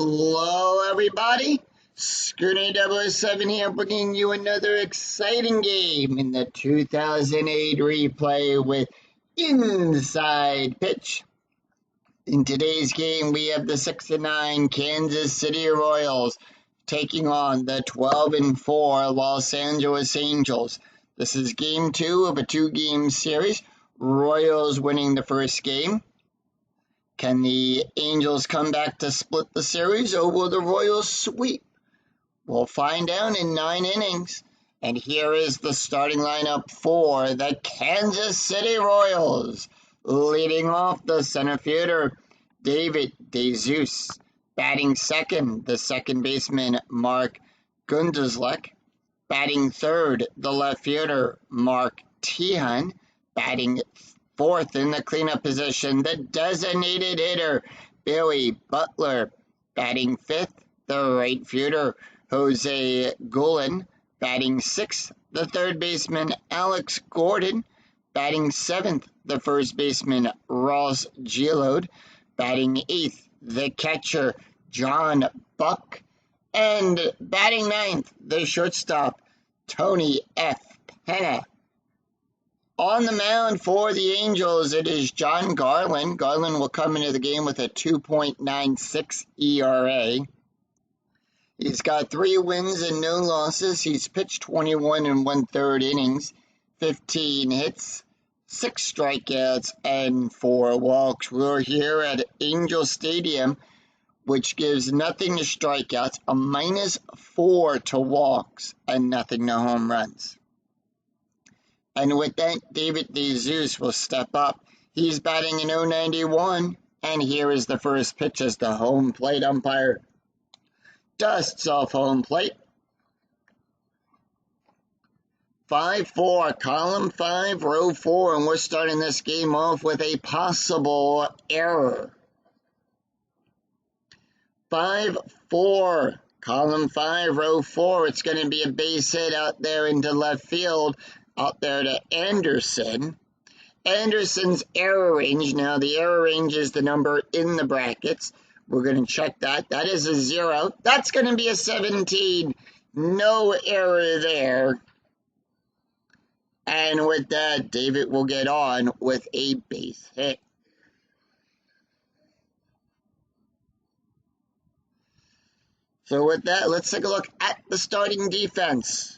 Hello, everybody. Scooter 007 here, bringing you another exciting game in the 2008 replay with Inside Pitch. In today's game, we have the 6-9 Kansas City Royals taking on the 12-4 Los Angeles Angels. This is game 2 of a 2-game series. Royals winning the first game. Can the Angels come back to split the series, or will the Royals sweep? We'll find out in 9 innings. And here is the starting lineup for the Kansas City Royals. Leading off the center fielder, David DeJesus. Batting second, the second baseman, Mark Gundelslek. Batting third, the left fielder, Mark Teahen. Batting fourth in the cleanup position, the designated hitter, Billy Butler. Batting fifth, the right fielder, Jose Guillen. Batting sixth, the third baseman, Alex Gordon. Batting seventh, the first baseman, Ross Giolito. Batting eighth, the catcher, John Buck. And batting ninth, the shortstop, Tony F. Penna. On the mound for the Angels, it is Jon Garland. Garland will come into the game with a 2.96 ERA. He's got 3 wins and no losses. He's pitched 21 1/3 innings, 15 hits, 6 strikeouts, and 4 walks. We're here at Angel Stadium, which gives nothing to strikeouts, a -4 to walks, and nothing to home runs. And with that, David DeJesus will step up. He's batting an .091, and here is the first pitch as the home plate umpire dusts off home plate. 5-4, column 5, row 4, and we're starting this game off with a possible error. 5-4, column 5, row 4, it's going to be a base hit out there into left field. Out there to Anderson. Anderson's error range. Now, the error range is the number in the brackets. We're going to check that. That is a 0. That's going to be a 17. No error there. And with that, David will get on with a base hit. So with that, let's take a look at the starting defense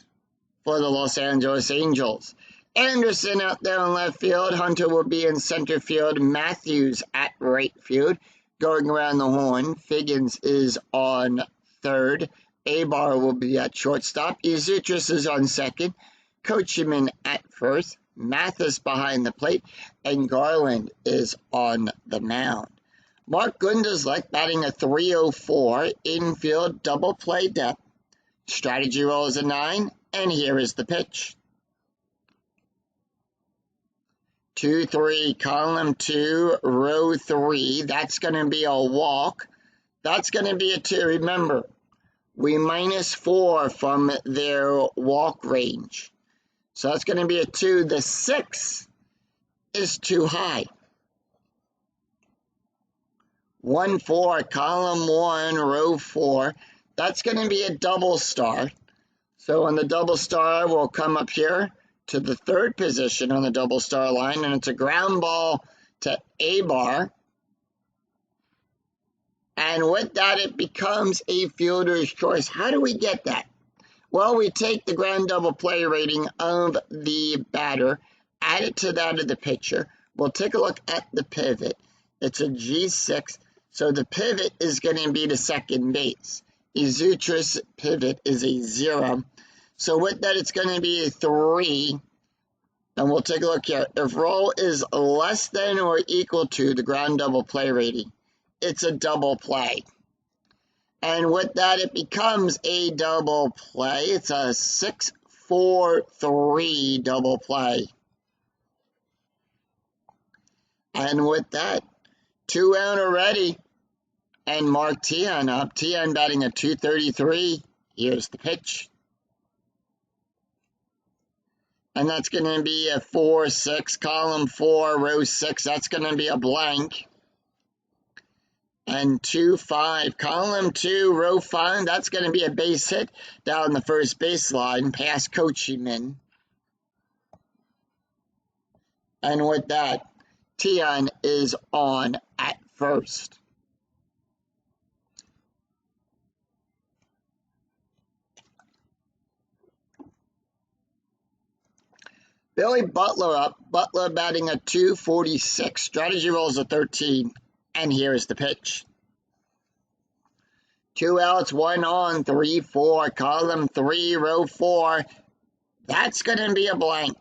for the Los Angeles Angels. Anderson out there in left field. Hunter will be in center field. Matthews at right field. Going around the horn, Figgins is on third. Abar will be at shortstop. Izutris is on second. Coachman at first. Mathis behind the plate. And Garland is on the mound. Mark Gundelslek batting a .304. Infield double play depth. Strategy roll is a 9. And here is the pitch. 2-3, column 2, row 3. That's going to be a walk. That's going to be a 2. Remember, we -4 from their walk range. So that's going to be a 2. The 6 is too high. 1-4, column 1, row 4. That's going to be a double star. So on the double star, we'll come up here to the third position on the double star line, and it's a ground ball to Abar. And with that, it becomes a fielder's choice. How do we get that? Well, we take the ground double play rating of the batter, add it to that of the pitcher. We'll take a look at the pivot. It's a G6, so the pivot is going to be to second base. Izutris pivot is a 0. So with that, it's going to be a 3. And we'll take a look here. If roll is less than or equal to the ground double play rating, it's a double play. And with that, it becomes a double play. It's a 6-4-3 double play. And with that, 2 out already. And Mark Teahen up. Teahen batting a .233. Here's the pitch. And that's going to be a 4-6, column 4, row 6. That's going to be a blank. And 2-5, column 2, row 5, that's going to be a base hit down the first baseline past Coachman. And with that, Tian is on at first. Billy Butler up. Butler batting a 246. Strategy rolls a 13. And here is the pitch. 2 outs, 1 on, 3-4. Column 3, row 4. That's going to be a blank.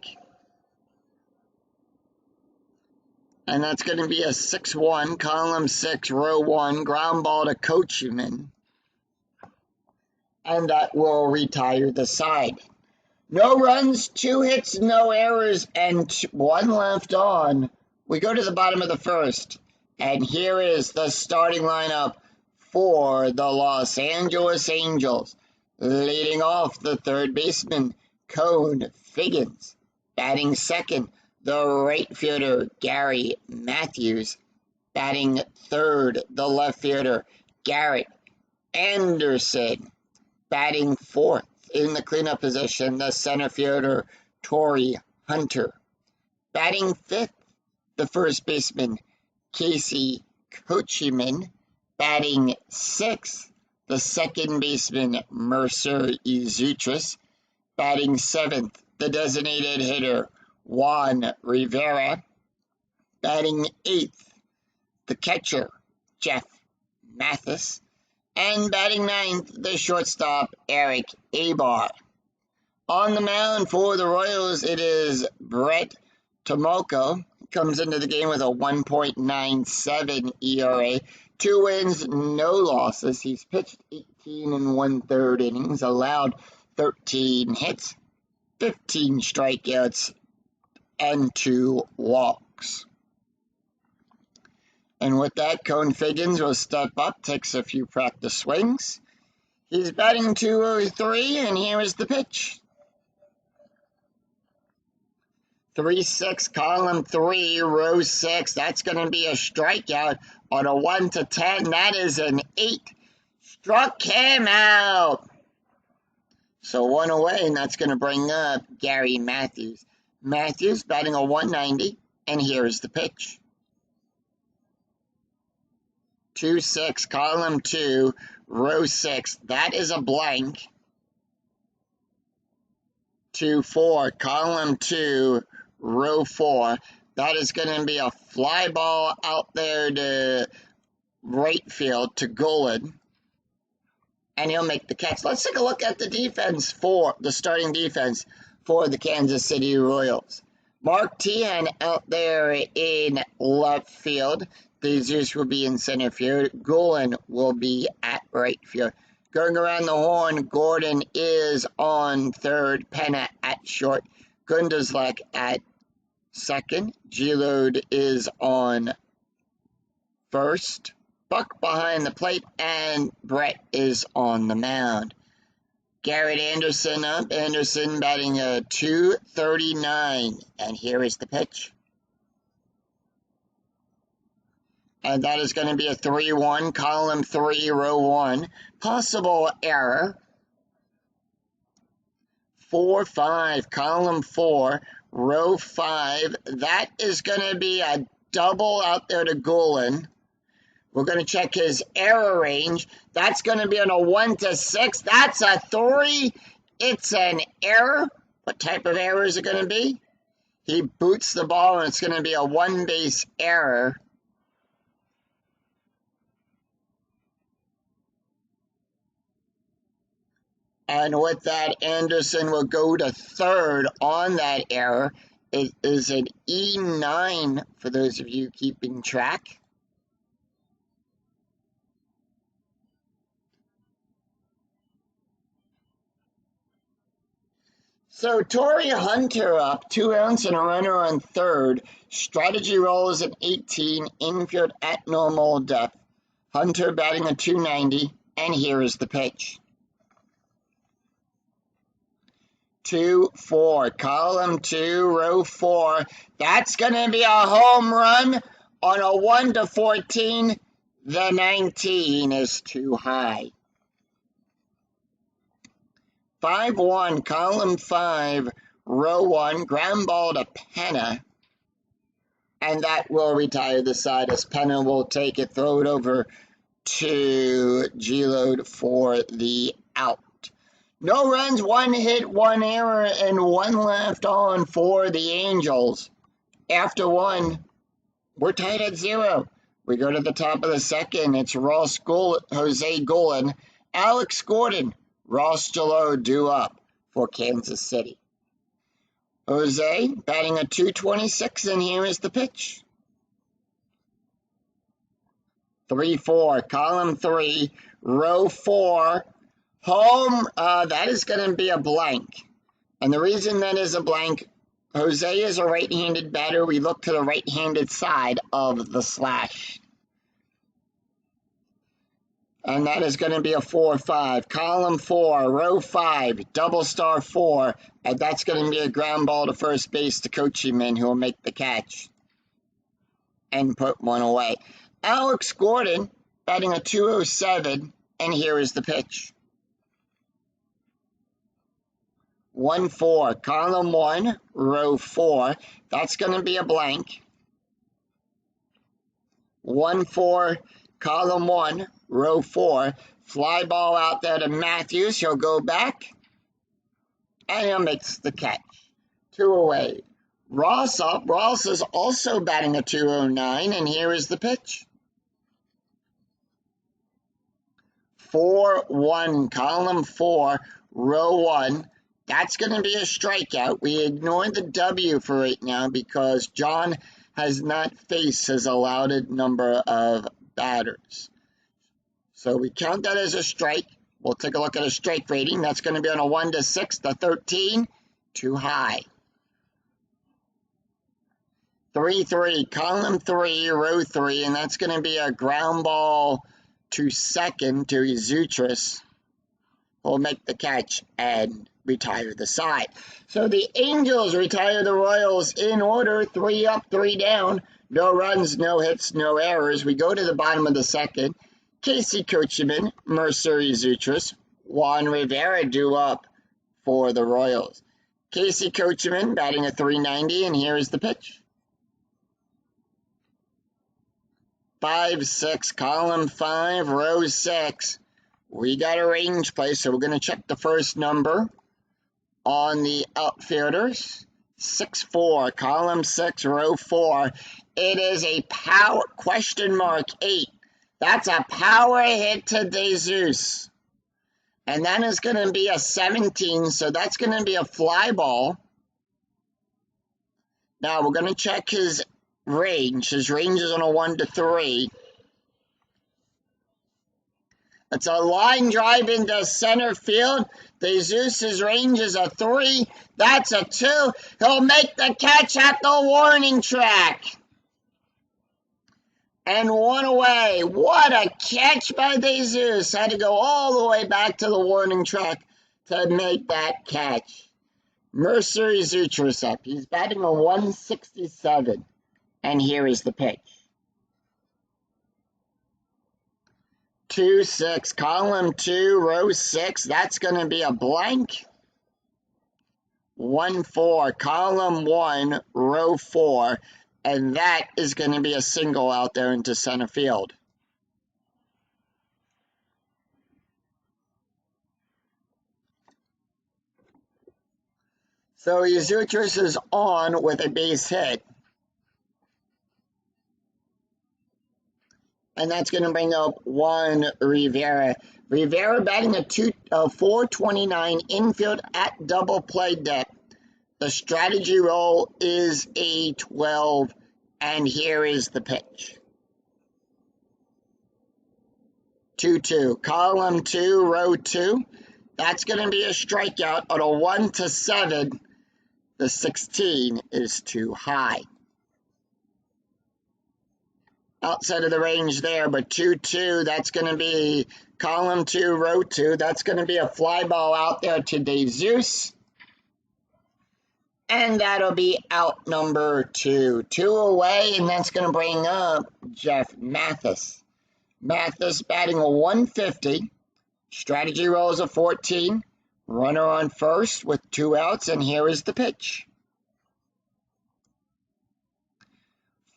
And that's going to be a 6-1. Column 6, row 1. Ground ball to Coachman. And that will retire the side. No runs, 2 hits, no errors, and 1 left on. We go to the bottom of the first. And here is the starting lineup for the Los Angeles Angels. Leading off, the third baseman, Cone Figgins. Batting second, the right fielder, Gary Matthews. Batting third, the left fielder, Garrett Anderson. Batting fourth, in the cleanup position, the center fielder, Torii Hunter. Batting fifth, the first baseman, Casey Coachman. Batting sixth, the second baseman, Mercer Izutris. Batting seventh, the designated hitter, Juan Rivera. Batting eighth, the catcher, Jeff Mathis. And batting ninth, the shortstop, Eric Abar. On the mound for the Royals, it is Brett Tomoko. Comes into the game with a 1.97 ERA. 2 wins, no losses. He's pitched 18 1/3 innings, allowed 13 hits, 15 strikeouts, and 2 walks. And with that, Cone Figgins will step up, takes a few practice swings. He's batting 203, and here is the pitch. 3-6, column 3, row 6. That's going to be a strikeout on a 1-10. That is an 8. Struck him out. So 1 away, and that's going to bring up Gary Matthews. Matthews batting a 190, and here is the pitch. 2-6, column 2, row 6. That is a blank. 2-4, column 2, row 4. That is going to be a fly ball out there to right field to Golan. And he'll make the catch. Let's take a look at the defense for the starting defense for the Kansas City Royals. Mark Tian out there in left field. Jesus will be in center field. Golan will be at right field. Going around the horn, Gordon is on third. Penna at short. Gunderslek at second. G-Load is on first. Buck behind the plate, and Brett is on the mound. Garrett Anderson up. Anderson batting a 239. And here is the pitch. And that is going to be a 3-1, column 3, row 1. Possible error. 4-5, column 4, row 5. That is going to be a double out there to Golan. We're going to check his error range. That's going to be on a 1-6. That's a 3. It's an error. What type of error is it going to be? He boots the ball, and it's going to be a 1-base error. And with that, Anderson will go to third on that error. It is an E9 for those of you keeping track. So Torii Hunter up, 2 outs and a runner on third. Strategy roll is an 18, infield at normal depth. Hunter batting a 290, and here is the pitch. 2-4, column 2, row 4. That's going to be a home run on a 1-14. The 19 is too high. 5-1, column 5, row 1, ground ball to Penna. And that will retire the side as Penna will take it, throw it over to G-Load for the out. No runs, 1 hit, 1 error, and 1 left on for the Angels. After 1, we're tied at 0. We go to the top of the second. It's Jose Golan, Alex Gordon, Ross Jalot due up for Kansas City. Jose batting a .226, and here is the pitch. 3-4, column 3, row 4, home. That is going to be a blank. And the reason that is a blank, Jose is a right-handed batter. We look to the right-handed side of the slash. And that is going to be a 4-5. Column 4, row 5, double star 4. And that's going to be a ground ball to first base to Coachman, who will make the catch and put one away. Alex Gordon batting a .207, and here is the pitch. 1-4, column 1, row 4. That's going to be a blank. 1-4, column 1, row 4. Fly ball out there to Matthews. He'll go back, and he'll make the catch. 2 away. Ross up. Ross is also batting a .209, and here is the pitch. 4-1, column 4, row 1. That's going to be a strikeout. We ignore the W for right now because John has not faced his allowed number of batters. So we count that as a strike. We'll take a look at a strike rating. That's going to be on a 1 to 6. The 13, too high. 3-3, column 3, row 3, and that's going to be a ground ball to second to Zutris. Will make the catch and retire the side. So the Angels retire the Royals in order, 3 up, 3 down. No runs, no hits, no errors. We go to the bottom of the second. Casey Coachman, Mercer Zutris, Juan Rivera due up for the Royals. Casey Coachman batting a .390, and here is the pitch. 5-6, column 5, row 6. We got a range play, so we're going to check the first number on the outfielders. 6-4, column 6, row 4. It is a power, question mark 8. That's a power hit to Jesus. And that is going to be a 17, so that's going to be a fly ball. Now we're going to check his range. His range is on a 1 to 3. It's a line drive into center field. Jesus' range is a 3. That's a 2. He'll make the catch at the warning track. And 1 away. What a catch by Jesus. Had to go all the way back to the warning track to make that catch. Mercer Zutris up. He's batting a 167. And here is the pitch. 2-6, column 2, row 6. That's going to be a blank. 1-4, column 1, row 4. And that is going to be a single out there into center field. So Zutris is on with a base hit. And that's going to bring up Juan Rivera. Rivera batting a 429 infield at double play depth. The strategy roll is a 12, and here is the pitch. 2-2, column 2, row 2. That's going to be a strikeout on a 1 to 7. The 16 is too high. Outside of the range there, but 2-2, that's going to be column 2, row 2. That's going to be a fly ball out there to Jesus. And that'll be out number 2. 2 away, and that's going to bring up Jeff Mathis. Mathis batting a 150. Strategy rolls a 14. Runner on first with 2 outs, and here is the pitch.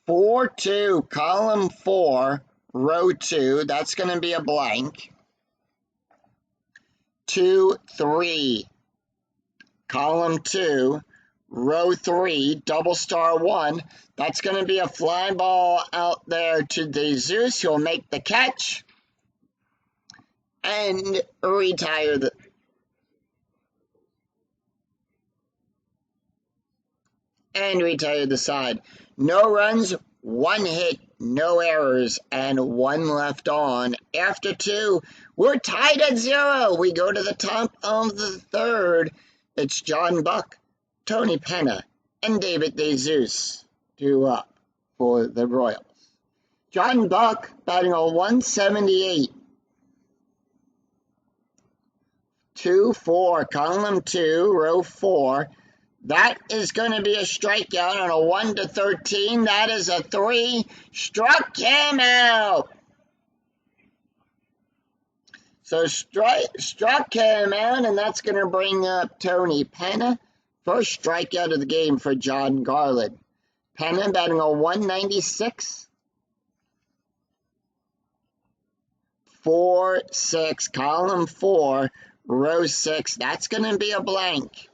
4-2, column 4, row 2. That's going to be a blank. 2-3, column 2, row 3, double star 1. That's going to be a fly ball out there to Jesus. He'll make the catch and retire the side. No runs, 1 hit, no errors, and 1 left on. After 2, we're tied at 0. We go to the top of the 3rd. It's John Buck, Tony Penna, and David DeZeus due up for the Royals. John Buck batting a 178. 2-4, column 2, row 4. That is going to be a strikeout on a 1-13. That is a 3. Struck him out. So struck him out, and that's going to bring up Tony Penna. First strikeout of the game for John Garland. Penna batting a 196. 4-6, column 4, row 6. That's going to be a blank.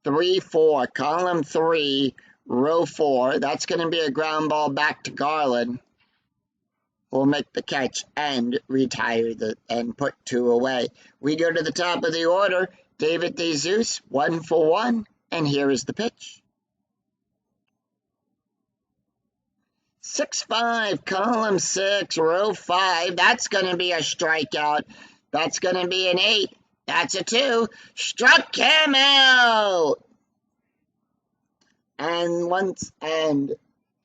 3-4, column 3, row 4. That's going to be a ground ball back to Garland. We'll make the catch and retire and put 2 away. We go to the top of the order. David DeZeus, 1 for 1, and here is the pitch. 6-5, column 6, row 5. That's going to be a strikeout. That's going to be an 8. That's a 2. Struck him out. And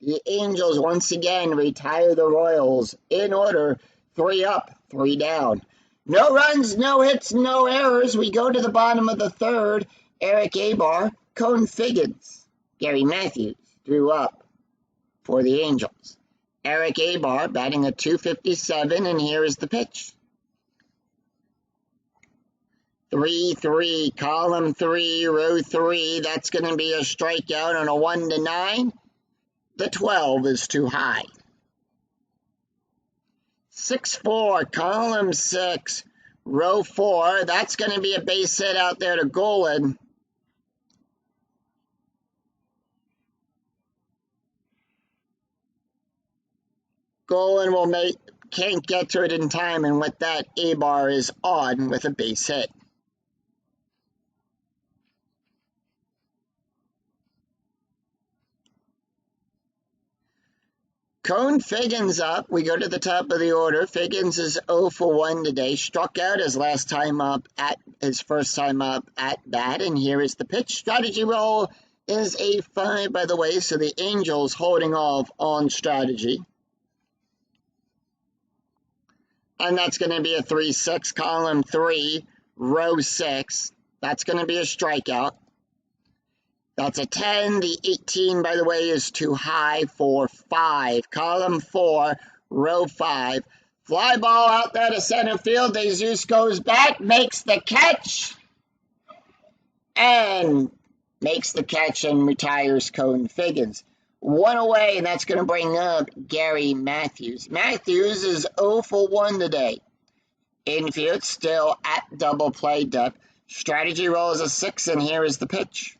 the Angels once again retire the Royals in order. 3 up, 3 down. No runs, no hits, no errors. We go to the bottom of the 3rd. Eric Abar, Cone Figgins, Gary Matthews drew up for the Angels. Eric Abar batting a 257, and here is the pitch. 3-3, column 3, row 3. That's going to be a strikeout on a 1-9. The 12 is too high. 6-4, column 6, row 4. That's going to be a base hit out there to Golan. Golan can't get to it in time, and with that, Abar is on with a base hit. Cone Figgins up. We go to the top of the order. Figgins is 0 for 1 today. Struck out his first time up at bat, and here is the pitch. Strategy roll is a 5, by the way, so the Angels holding off on strategy. And that's going to be a 3-6, column 3, row 6. That's going to be a strikeout. That's a 10. The 18, by the way, is too high for 5. Column 4, row 5. Fly ball out there to center field. DeZeus goes back, makes the catch, and retires Cone Figgins. 1 away, and that's going to bring up Gary Matthews. Matthews is 0 for 1 today. Infield still at double play depth. Strategy roll is a 6, and here is the pitch.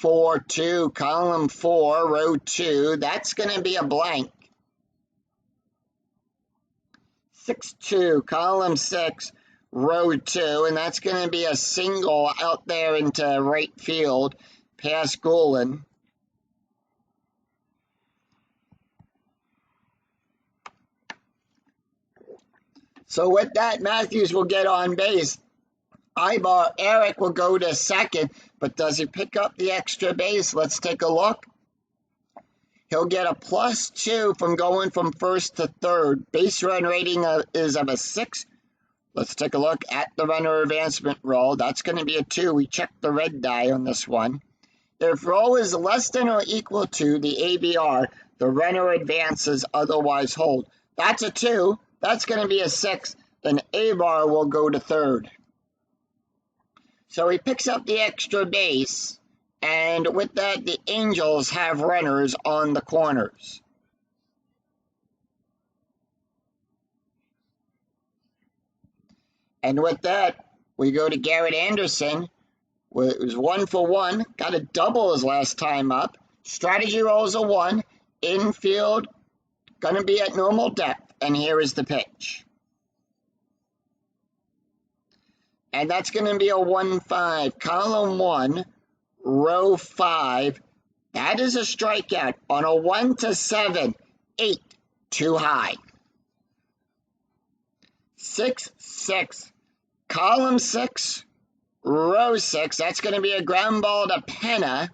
4-2, column 4, row 2. That's going to be a blank. 6-2, column 6, row 2. And that's going to be a single out there into right field past Golan. So with that, Matthews will get on base. Eric will go to second, but does he pick up the extra base? Let's take a look. He'll get a +2 from going from first to third. Base run rating is of a 6. Let's take a look at the runner advancement roll. That's going to be a 2. We checked the red die on this one. If roll is less than or equal to the ABR, The runner advances, otherwise hold. That's a 2. That's going to be a 6. Then A-Bar will go to third. So he picks up the extra base, and with that, the Angels have runners on the corners. And with that, we go to Garrett Anderson. It was 1 for 1. Got a double his last time up. Strategy rolls a 1. Infield, going to be at normal depth. And here is the pitch. And that's going to be a 1-5. Column 1, row 5. That is a strikeout on a 1-7. 8, too high. 6-6. Column 6, row 6. That's going to be a ground ball to Penna,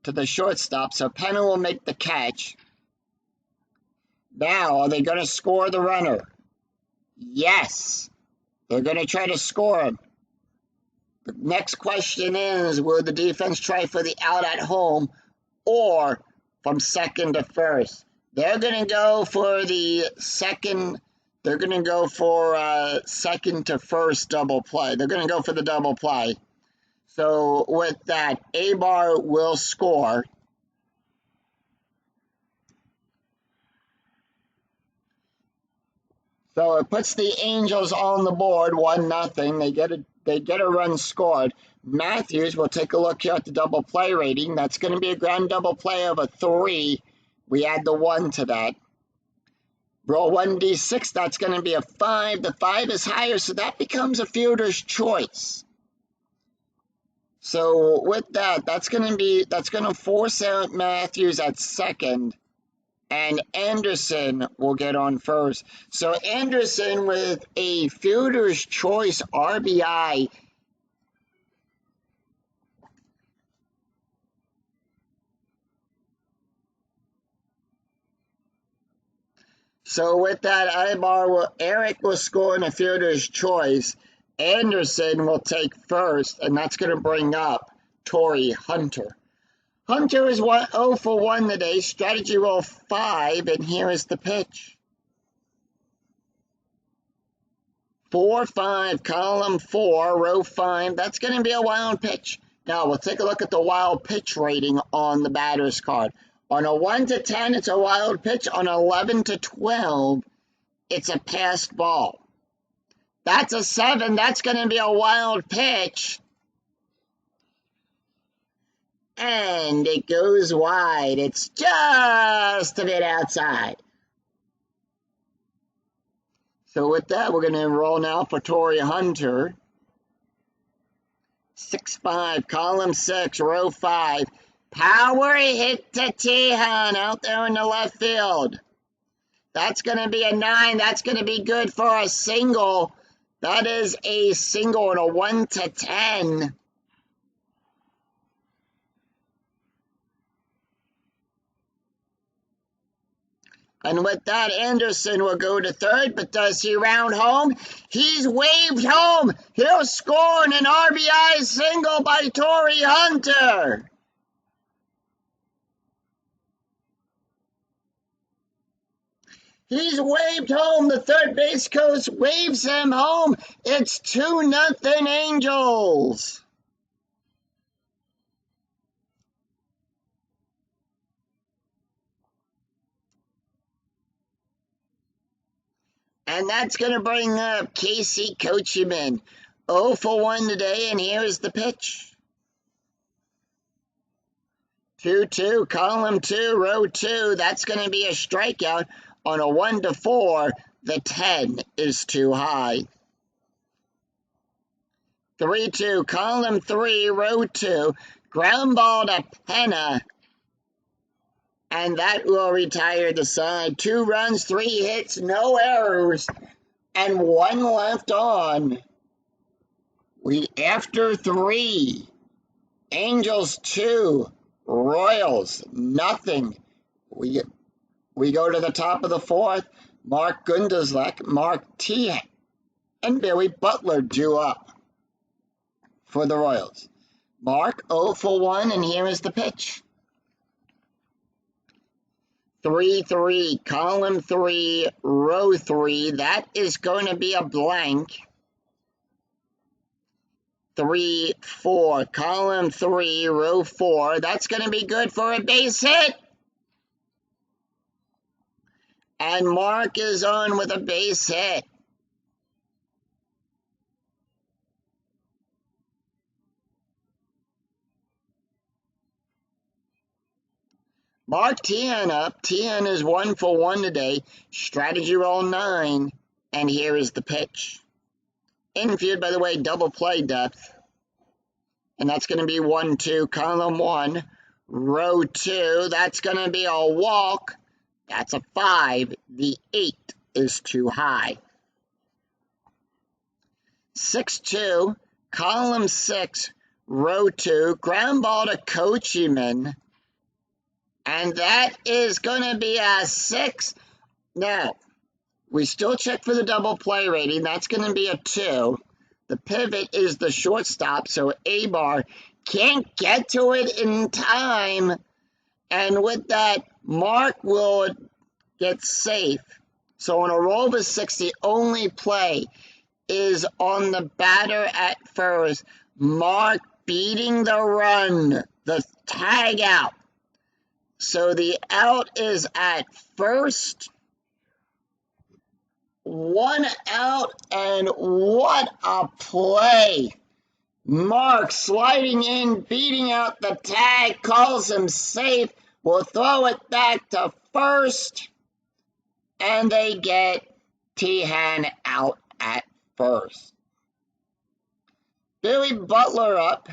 to the shortstop. So Penna will make the catch. Now, are they going to score the runner? Yes. They're going to try to score him. The next question is, will the defense try for the out at home or from second to first? They're going to go for the second. They're going to go for second to first double play. They're going to go for the double play. So with that, A-Bar will score. So it puts the Angels on the board, 1-0. They get a run scored. Matthews will take a look here at the double play rating. That's going to be a ground double play of a 3. We add the 1 to that. Roll 1d6, that's going to be a 5. The 5 is higher, so that becomes a fielder's choice. So with that, that's going to force out Matthews at second. And Anderson will get on first. So Anderson with a fielder's choice RBI. So with that, Eric will score in a fielder's choice. Anderson will take first, and that's going to bring up Torii Hunter. Hunter is 0 for 1 today, strategy roll 5, and here is the pitch. 4-5, column 4, row 5. That's going to be a wild pitch. Now, we'll take a look at the wild pitch rating on the batter's card. On a 1-10, it's a wild pitch. On 11-12, it's a passed ball. That's a 7. That's going to be a wild pitch. And it goes wide. It's just a bit outside. So with that, we're going to roll now for Torii Hunter. 6-5, column 6, row 5. Power hit to Tejan out there in the left field. That's going to be a 9. That's going to be good for a single. That is a single on a 1-10. And with that, Anderson will go to third, but does he round home? He's waved home. He'll score an RBI single by Torii Hunter. He's waved home. The third base coach waves him home. It's 2-0 Angels. And that's going to bring up Casey Coachman. 0 for 1 today, and here is the pitch. 2-2, column 2, row 2. That's going to be a strikeout. On a 1-4, the 10 is too high. 3-2, column 3, row 2. Ground ball to Penna. And that will retire the side. 2 runs, 3 hits, no errors, and 1 left on. After 3, Angels 2, Royals nothing. We go to the top of the 4th. Mark Gunderslek, Mark T, and Billy Butler due up for the Royals. Mark 0 for 1, and here is the pitch. 3-3, column 3, row 3. That is going to be a blank. 3-4, column 3, row 4. That's going to be good for a base hit. And Mark is on with a base hit. Mark Tian up. Tian is 1 for 1 today. Strategy roll 9. And here is the pitch. Infield, by the way, double play depth. And that's going to be 1-2, column 1, row 2. That's going to be a walk. That's a 5. The 8 is too high. 6-2, column 6, row 2. Ground ball to Coachman. And that is going to be a 6. Now, we still check for the double play rating. That's going to be a 2. The pivot is the shortstop, so A-Bar can't get to it in time. And with that, Mark will get safe. So on a roll of a 6, the only play is on the batter at first. Mark beating the run, the tag out. So the out is at first. 1 out, and what a play. Mark sliding in, beating out the tag, calls him safe, will throw it back to first, and they get Tian out at first. Billy Butler up.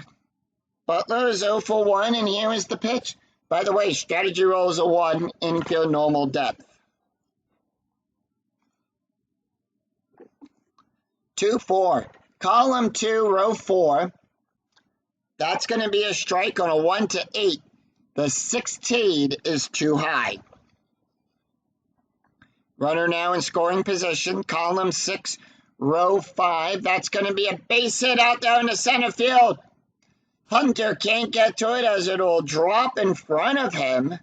Butler is 0 for 1, and here is the pitch. By the way, strategy roll is a 1, infield normal depth. 2-4, column 2, row 4. That's going to be a strike on a 1-8. The 16 is too high. Runner now in scoring position, column 6, row 5. That's going to be a base hit out there in the center field. Hunter can't get to it as it will drop in front of him.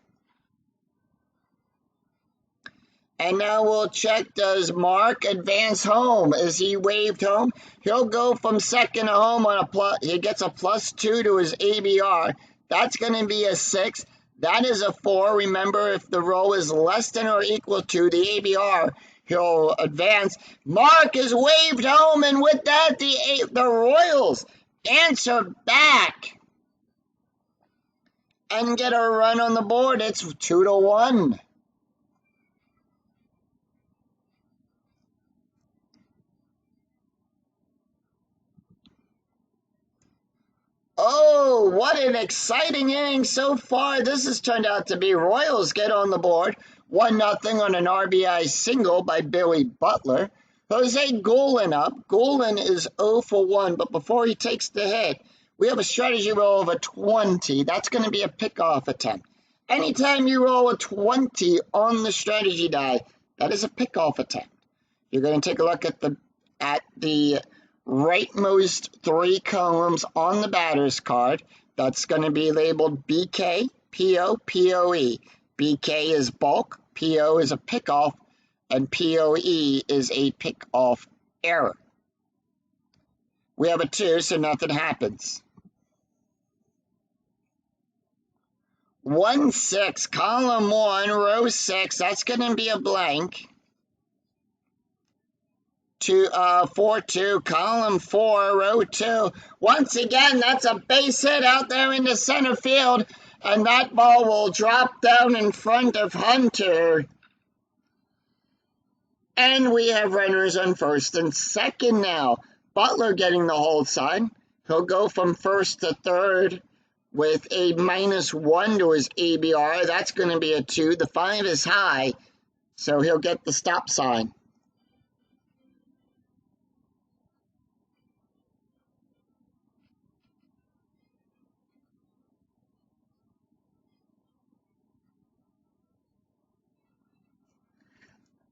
And now we'll check, does Mark advance home? Is he waved home? He'll go from second to home on a plus. He gets a +2 to his ABR. That's going to be a 6. That is a 4. Remember, if the row is less than or equal to the ABR, he'll advance. Mark is waved home, and with that, the Royals answer back and get a run on the board. It's 2-1. Oh, what an exciting inning so far. This has turned out to be Royals get on the board. 1-0 on an RBI single by Billy Butler. Jose Goulin up. Goulin is 0 for 1, but before he takes the hit, we have a strategy roll of a 20. That's going to be a pickoff attempt. Anytime you roll a 20 on the strategy die, that is a pickoff attempt. You're going to take a look at the rightmost 3 columns on the batter's card. That's going to be labeled BK, PO, POE. BK is bulk, PO is a pickoff, and POE is a pickoff error. We have a 2, so nothing happens. 1-6, column 1, row 6. That's going to be a blank. 4-2, column 4, row 2. Once again, that's a base hit out there in the center field, and that ball will drop down in front of Hunter. And we have runners on first and second now. Butler getting the hold sign. He'll go from first to third with a -1 to his ABR. That's going to be a 2. The 5 is high, so he'll get the stop sign.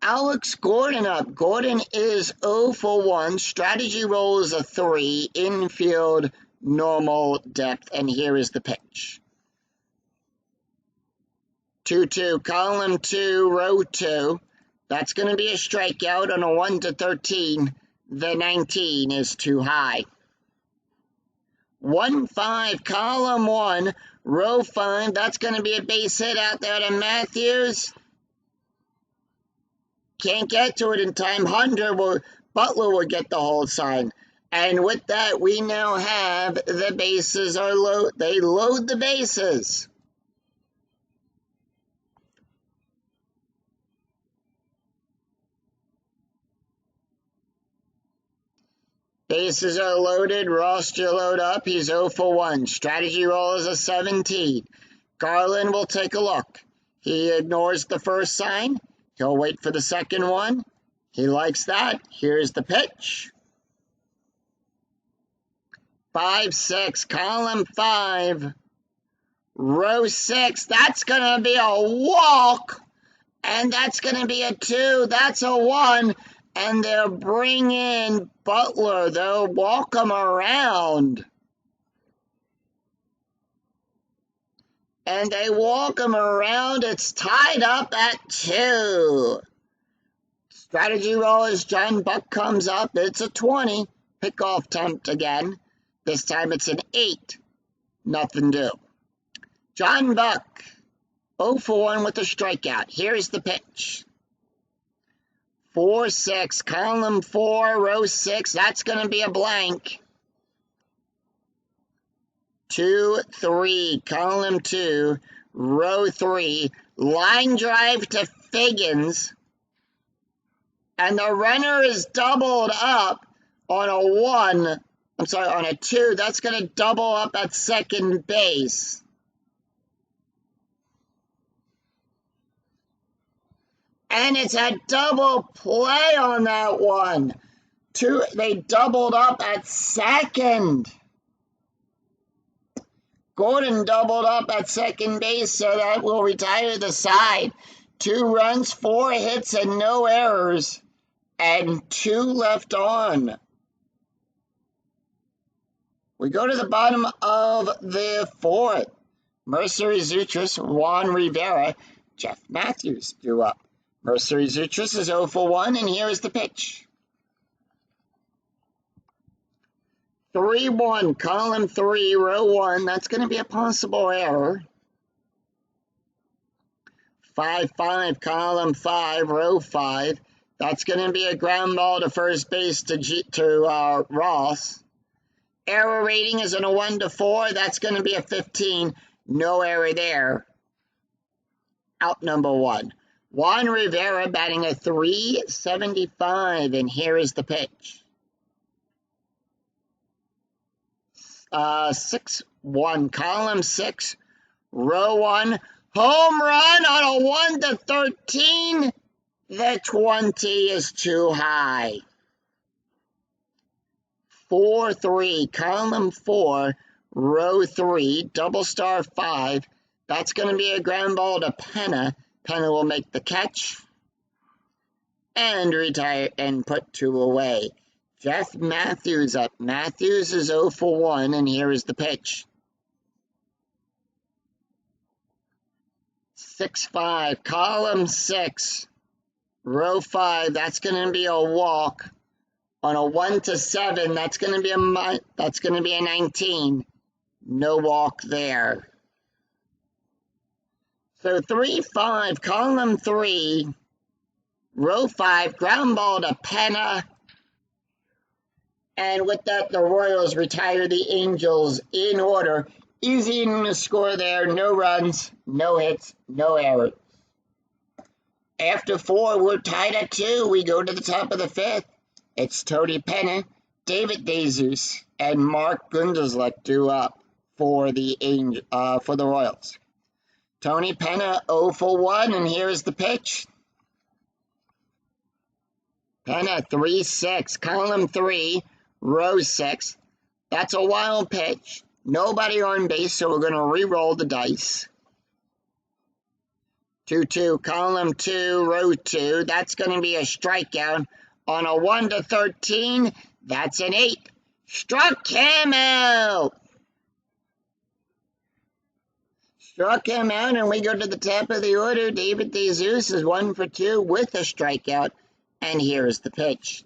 Alex Gordon up. Gordon is 0 for 1. Strategy roll is a 3. Infield normal depth. And here is the pitch. 2-2, column 2, row 2. That's going to be a strikeout on a 1 to 13. The 19 is too high. 1-5, column 1, row 5. That's going to be a base hit out there to Matthews. Can't get to it in time. Butler will get the hold sign. And with that, we now have the bases are low. They load the bases. Bases are loaded. Ross will load up. He's 0 for 1. Strategy roll is a 17. Garland will take a look. He ignores the first sign. He'll wait for the second one. He likes that. Here's the pitch. 5-6, column 5, row 6. That's going to be a walk. And that's going to be a 2. That's a 1. And they'll bring in Butler. They'll walk him around. And they walk him around. It's tied up at 2. Strategy roll as John Buck comes up. It's a 20. Pickoff attempt again. This time it's an 8. Nothing do. John Buck, 0 for 1 with a strikeout. Here's the pitch. 4-6, column 4, row 6. That's going to be a blank. 2-3, column 2, row 3. Line drive to Figgins. And the runner is doubled up on a 1. on a 2. That's going to double up at second base. And it's a double play on that one. They doubled up at second. Gordon doubled up at second base, so that will retire the side. 2 runs, 4 hits, and no errors. And 2 left on. We go to the bottom of the 4th. Mercery Zoutris, Juan Rivera, Jeff Matthews due up. Mercery Zoutris is 0 for 1, and here is the pitch. 3-1, column 3, row 1. That's going to be a possible error. 5-5, column 5, row 5. That's going to be a ground ball to first base to Ross. Error rating is in a 1 to 4. That's going to be a 15. No error there. Out number 1. Juan Rivera batting a .375, and here is the pitch. 6-1, column 6, row 1. Home run on a 1 to 13. The 20 is too high. 4-3, column 4, row 3, double star 5. That's going to be a ground ball to Penna. Penna will make the catch and retire and put 2 away. Jeff Matthews up. Matthews is 0 for 1, and here is the pitch. 6-5, column 6, row 5. That's going to be a walk. On a 1 to 7, that's going to be a 19. No walk there. So 3-5, column 3, row 5, ground ball to Penna. And with that, the Royals retire the Angels in order. Easy to score there. No runs, no hits, no errors. After 4, we're tied at 2. We go to the top of the 5th. It's Tony Penna, David DeJesus, and Mark Gundelsuck due up for the Royals. Tony Penna 0 for 1, and here's the pitch. Penna 3-6, column 3, row 6. That's a wild pitch. Nobody on base, so we're going to re-roll the dice. 2-2, column 2, row 2. That's going to be a strikeout. On a 1 to 13, that's an 8. Struck him out. Struck him out, and we go to the top of the order. David DeZeus is 1 for 2 with a strikeout, and here's the pitch.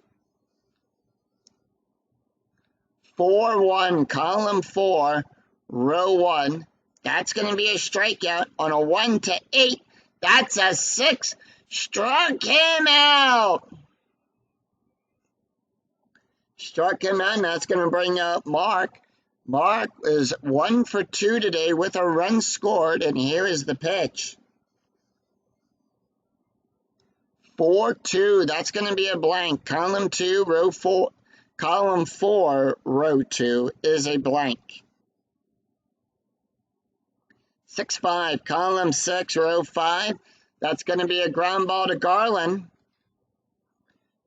4-1, column 4, row 1. That's going to be a strikeout on a 1-8. That's a 6. Struck him out. Struck him out, and that's going to bring up Mark. Mark is 1 for 2 today with a run scored, and here is the pitch. 4-2, that's going to be a blank. Column 2, row 4. Column 4, row 2 is a blank. 6-5, column 6, row 5. That's going to be a ground ball to Garland,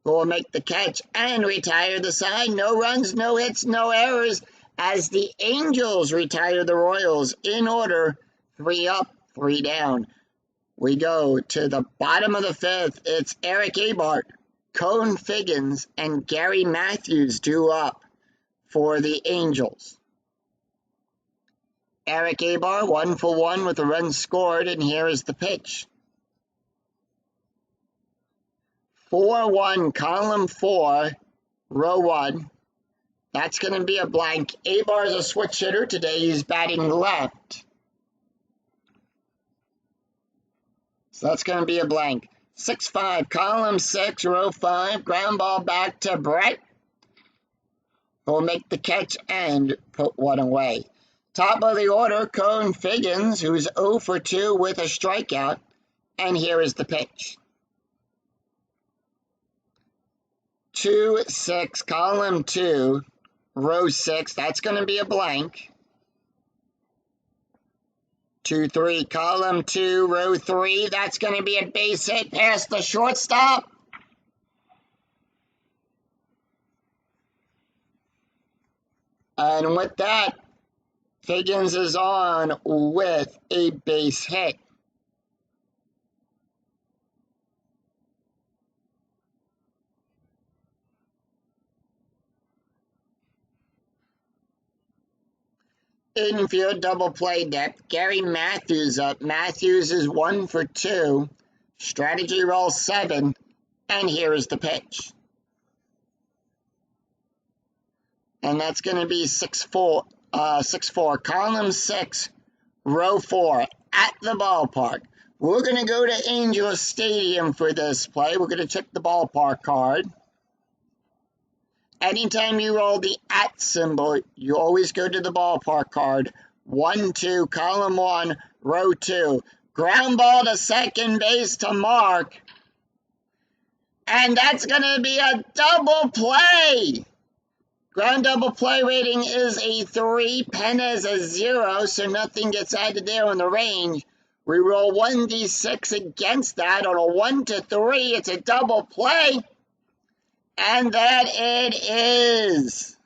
who will make the catch and retire the side. No runs, no hits, no errors, as the Angels retire the Royals in order, 3 up, 3 down. We go to the bottom of the 5th. It's Eric Abart, Cone Figgins, and Gary Matthews due up for the Angels. Eric Abart, 1 for 1 with a run scored, and here is the pitch. 4-1, column 4, row 1. That's going to be a blank. Abar is a switch hitter. Today he's batting left. So that's going to be a blank. 6-5, column 6, row 5. Ground ball back to Brett, who will make the catch and put one away. Top of the order, Cone Figgins, who's 0 for 2 with a strikeout. And here is the pitch. 2-6, column 2, row 6. That's going to be a blank. 2-3, column 2, row 3. That's going to be a base hit past the shortstop. And with that, Figgins is on with a base hit. Infield double play depth. Gary Matthews up. Matthews is 1 for 2. Strategy roll 7. And here is the pitch. And that's going to be 6-4. 6-4. Column 6, row 4. At the ballpark. We're going to go to Angel Stadium for this play. We're going to check the ballpark card. Anytime you roll the at symbol, you always go to the ballpark card. 1-2, column 1, row 2. Ground ball to second base to Mark. And that's going to be a double play. Ground double play rating is a 3. Pen is a 0, so nothing gets added there in the range. We roll 1d6 against that. On a 1-3, it's a double play. And that it is.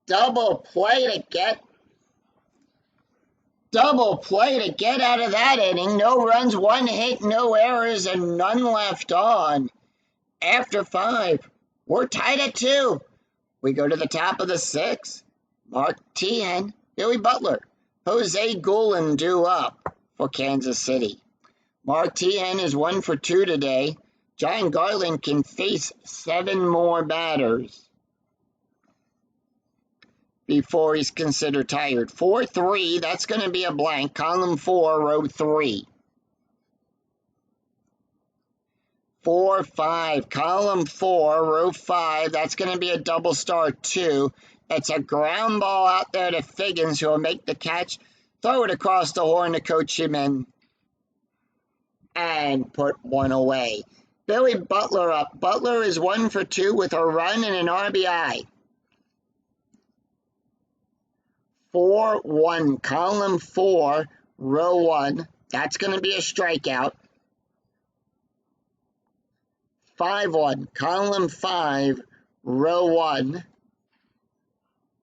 Double play to get out of that inning. No runs, 1 hit, no errors, and none left on. After 5, we're tied at 2. We go to the top of the 6th. Mark Teahen, Billy Butler, Jose Guillen due up for Kansas City. Mark Teahen is 1 for 2 today. John Garland can face 7 more batters before he's considered tired. 4-3, that's going to be a blank. Column 4, row 3. 4-5, column 4, row 5. That's going to be a double star 2. It's a ground ball out there to Figgins, who will make the catch, throw it across the horn to Coach Shimon, and put one away. Billy Butler up. Butler is 1 for 2 with a run and an RBI. 4-1, column 4, row 1. That's going to be a strikeout. 5-1, column 5, row 1.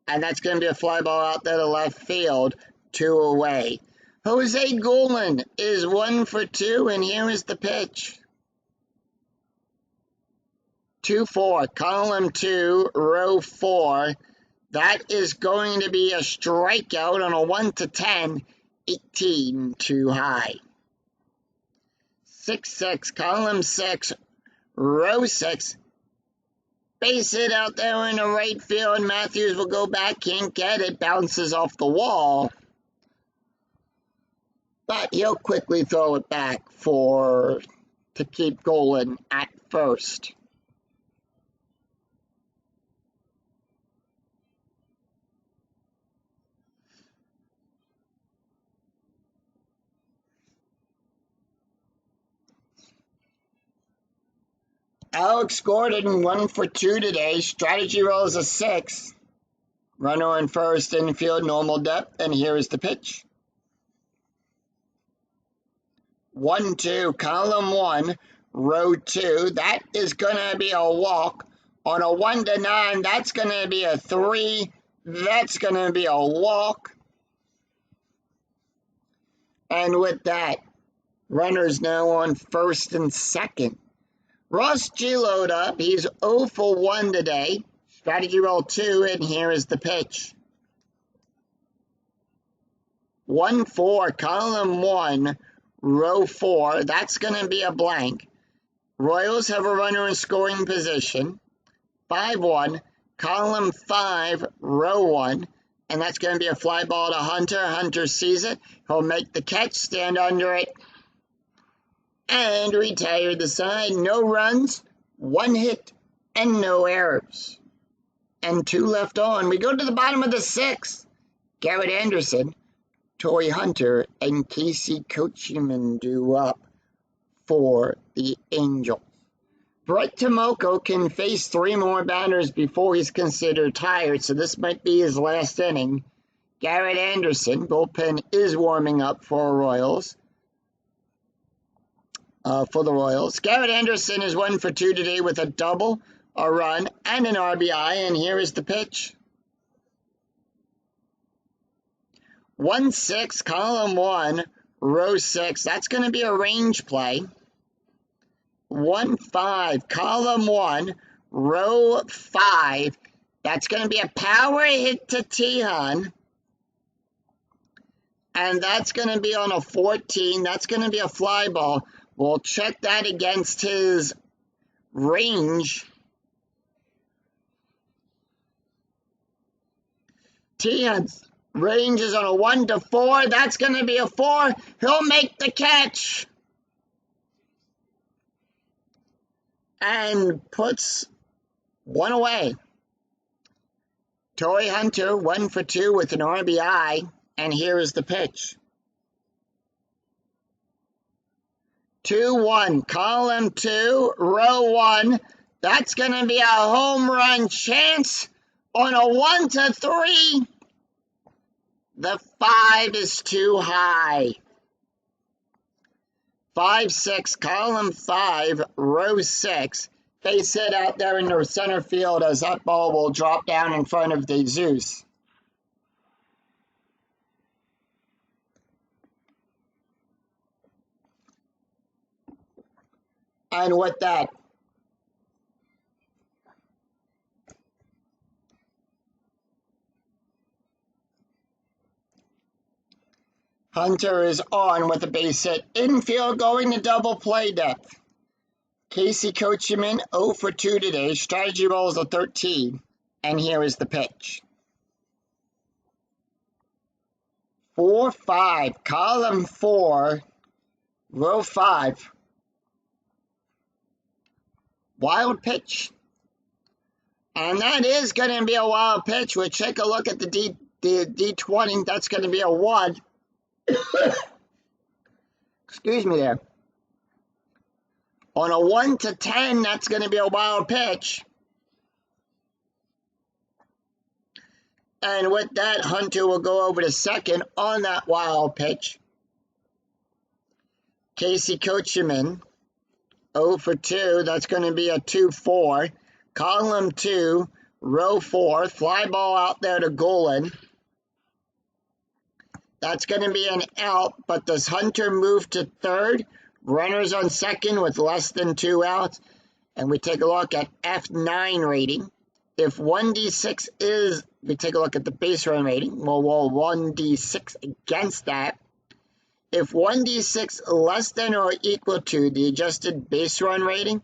And that's going to be a fly ball out there to left field, 2 away. Jose Guillen is 1 for 2, and here is the pitch. 2-4, column 2, row 4. That is going to be a strikeout on a 1 to 10, 18 too high. 6-6, column 6, row 6. Base hit out there in the right field. Matthews will go back, can't get it, bounces off the wall. But he'll quickly throw it back to keep Golan at first. Alex Gordon 1 for 2 today. Strategy rolls a 6. Runner on first, infield, normal depth, and here is the pitch. 1-2, column 1, row 2. That is going to be a walk. On a 1 to 9, that's going to be a 3. That's going to be a walk. And with that, runners now on first and second. Ross G-load up. He's 0 for 1 today. Strategy roll 2, and here is the pitch. 1-4, column 1, row 4. That's going to be a blank. Royals have a runner in scoring position. 5-1, column 5, row 1. And that's going to be a fly ball to Hunter. Hunter sees it. He'll make the catch, stand under it, and retire the side. No runs, 1 hit, and no errors. And 2 left on. We go to the bottom of the 6th. Garrett Anderson, Torii Hunter, and Casey Coachman do up for the Angels. Brett Tomoko can face 3 more batters before he's considered tired, so this might be his last inning. Garrett Anderson, bullpen is warming up for Royals. For the Royals. Garrett Anderson is 1 for 2 today with a double, a run, and an RBI, and here is the pitch. 1-6, column 1, row 6. That's going to be a range play. 1-5, column 1, row 5. That's going to be a power hit to Tejan. And that's going to be on a 14. That's going to be a fly ball. We'll check that against his range. Tejan's range is on a 1 to 4. That's going to be a 4. He'll make the catch. And puts 1 away. Torii Hunter, 1 for 2 with an RBI. And here is the pitch. 2-1, column 2, row 1. That's going to be a home run chance on a 1 to 3. The 5 is too high. 5-6, column 5, row 6. Base hit out there in the center field as that ball will drop down in front of Jesus. And with that, Hunter is on with a base hit. Infield going to double play depth. Casey Coachman 0 for 2 today. Strategy rolls a 13. And here is the pitch. 4-5, column 4, row 5. Wild pitch. And that is going to be a wild pitch. We'll take a look at the D20. That's going to be a 1. Excuse me there. On a 1 to 10, that's going to be a wild pitch. And with that, Hunter will go over to second on that wild pitch. Casey Coachman, 0 for 2. That's going to be a 2-4. Column 2, row 4. Fly ball out there to Golan. That's going to be an out, but does Hunter move to third? Runners on second with less than 2 outs. And we take a look at F9 rating. If 1d6 is, we take a look at the base run rating, we'll roll 1d6 against that. If 1d6 less than or equal to the adjusted base run rating,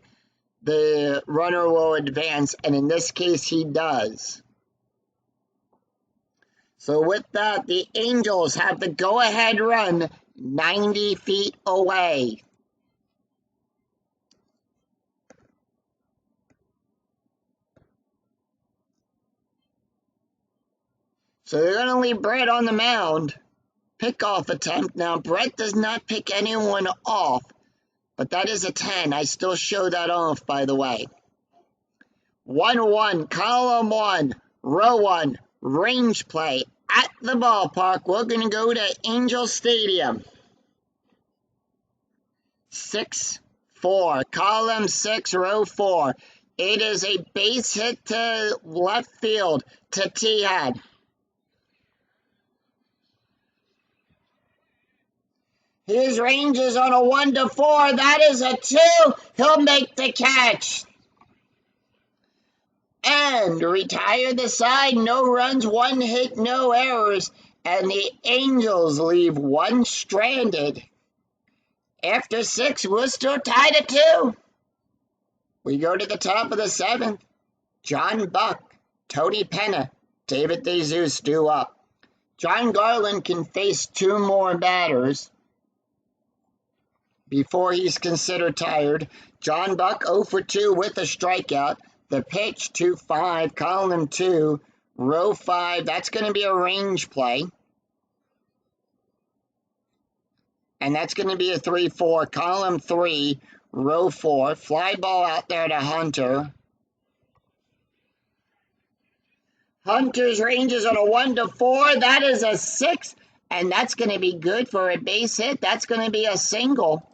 the runner will advance, and in this case, he does. So with that, the Angels have the go-ahead run 90 feet away. So they're going to leave Brett on the mound. Pickoff attempt. Now, Brett does not pick anyone off, but that is a 10. I still show that off, by the way. 1-1, column 1, row 1, range play at the ballpark. We're going to go to Angel Stadium. 6-4, column 6, row 4. It is a base hit to left field to T-Head. His range is on a 1-4. That is a 2. He'll make the catch. And retire the side. No runs, 1 hit, no errors. And the Angels leave 1 stranded. After 6, we're still tied at 2. We go to the top of the 7th. John Buck, Tony Penna, David DeZeus due up. John Garland can face 2 more batters before he's considered tired. John Buck 0 for 2 with a strikeout. The pitch 2-5, column 2, row 5. That's going to be a range play. And that's going to be a 3-4, column 3, row 4. Fly ball out there to Hunter. Hunter's range is on a 1-4. That is a 6. And that's going to be good for a base hit. That's going to be a single.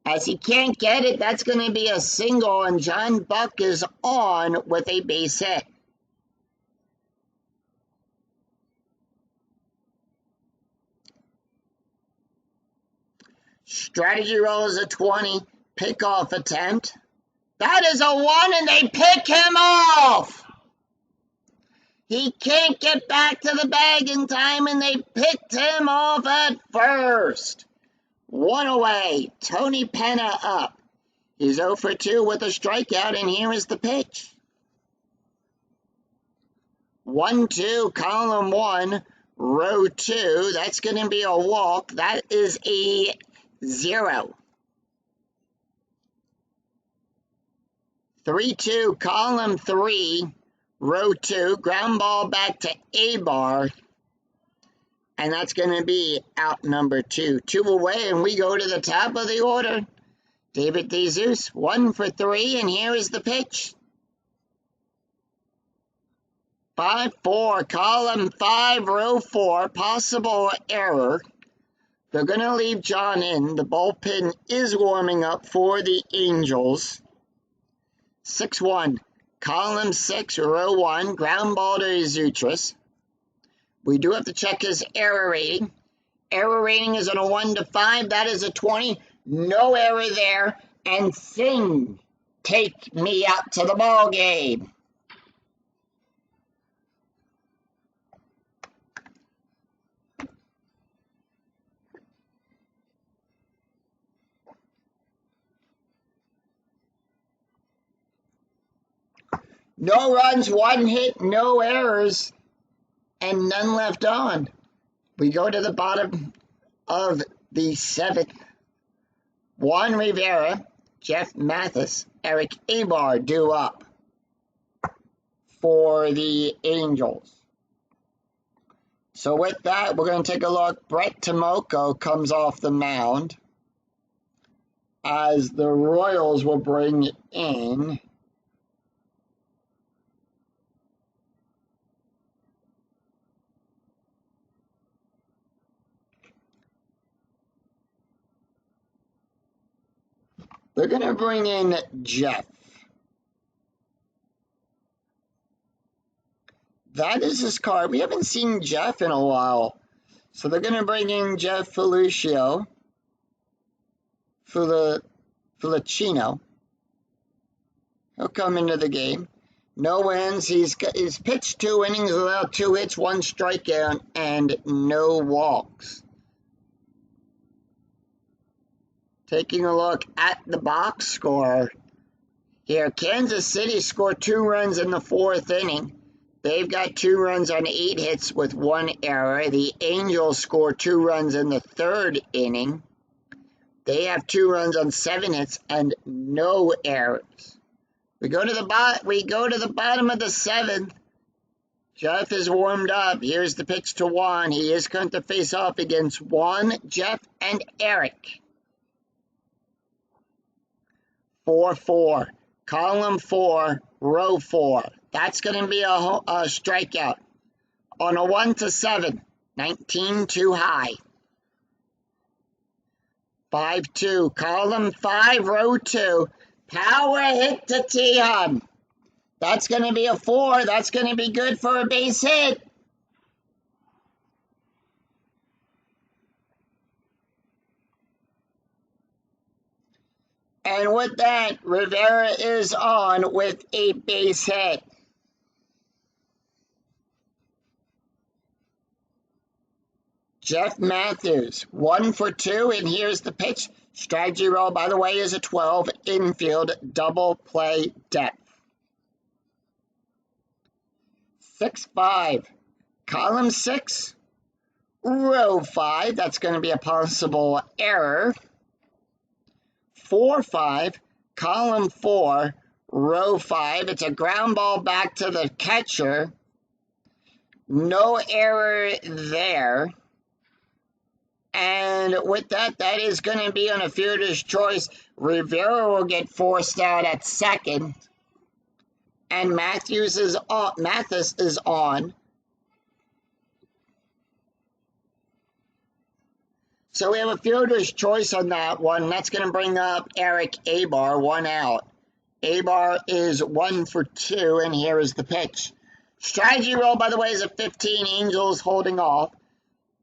As he can't get it, that's going to be a single, and John Buck is on with a base hit. Strategy roll is a 20. Pickoff attempt. That is a 1, and they pick him off. He can't get back to the bag in time, and they picked him off at first. 1 away. Tony Penna up. He's 0 for 2 with a strikeout, and here is the pitch. 1-2, column 1, row 2. That's going to be a walk. That is a 0. 3-2, column 3, row 2. Ground ball back to A-bar. And that's going to be out number 2. 2 away, and we go to the top of the order. David DeZeus, 1 for 3, and here is the pitch. 5-4, column 5, row 4, possible error. They're going to leave John in. The bullpen is warming up for the Angels. 6-1, column 6, row 1, ground ball to Zutris. We do have to check his error rating. Error rating is on a 1-5. That is a 20. No error there. And Singh, take me out to the ball game. No runs, 1 hit, no errors, and none left on. We go to the bottom of the 7th. Juan Rivera, Jeff Mathis, Eric Abar due up for the Angels. So with that, we're going to take a look. Brett Tomoko comes off the mound as the Royals will bring in they're going to bring in Jeff. That is his card. We haven't seen Jeff in a while. So they're going to bring in Jeff Felicino. He'll come into the game. No wins. He's pitched 2 innings without 2 hits, 1 strikeout, and no walks. Taking a look at the box score here, Kansas City scored 2 runs in the 4th inning. They've got 2 runs on 8 hits with 1 error. The Angels scored 2 runs in the 3rd inning. They have 2 runs on 7 hits and no errors. We go to the bottom of the 7th. Jeff is warmed up. Here's the pitch to Juan. He is going to face off against Juan, Jeff, and Eric. 4-4. Column 4, row 4. That's going to be a strikeout. On a 1-7. 19 too high. 5-2. Column 5, row 2. Power hit to Tihan. That's going to be a 4. That's going to be good for a base hit. And with that, Rivera is on with a base hit. Jeff Matthews, 1 for 2, and here's the pitch. Strategy roll, by the way, is a 12 infield double play depth. 6-5. Column 6, row 5. That's going to be a possible error. 4-5. Column 4, row 5. It's a ground ball back to the catcher. No error there. And with that, that is going to be on a fielder's choice. Rivera will get forced out at second. And Mathis is on. So we have a fielder's choice on that one. That's going to bring up Eric Abar, 1 out. Abar is 1 for 2, and here is the pitch. Strategy roll, by the way, is a 15. Angels holding off.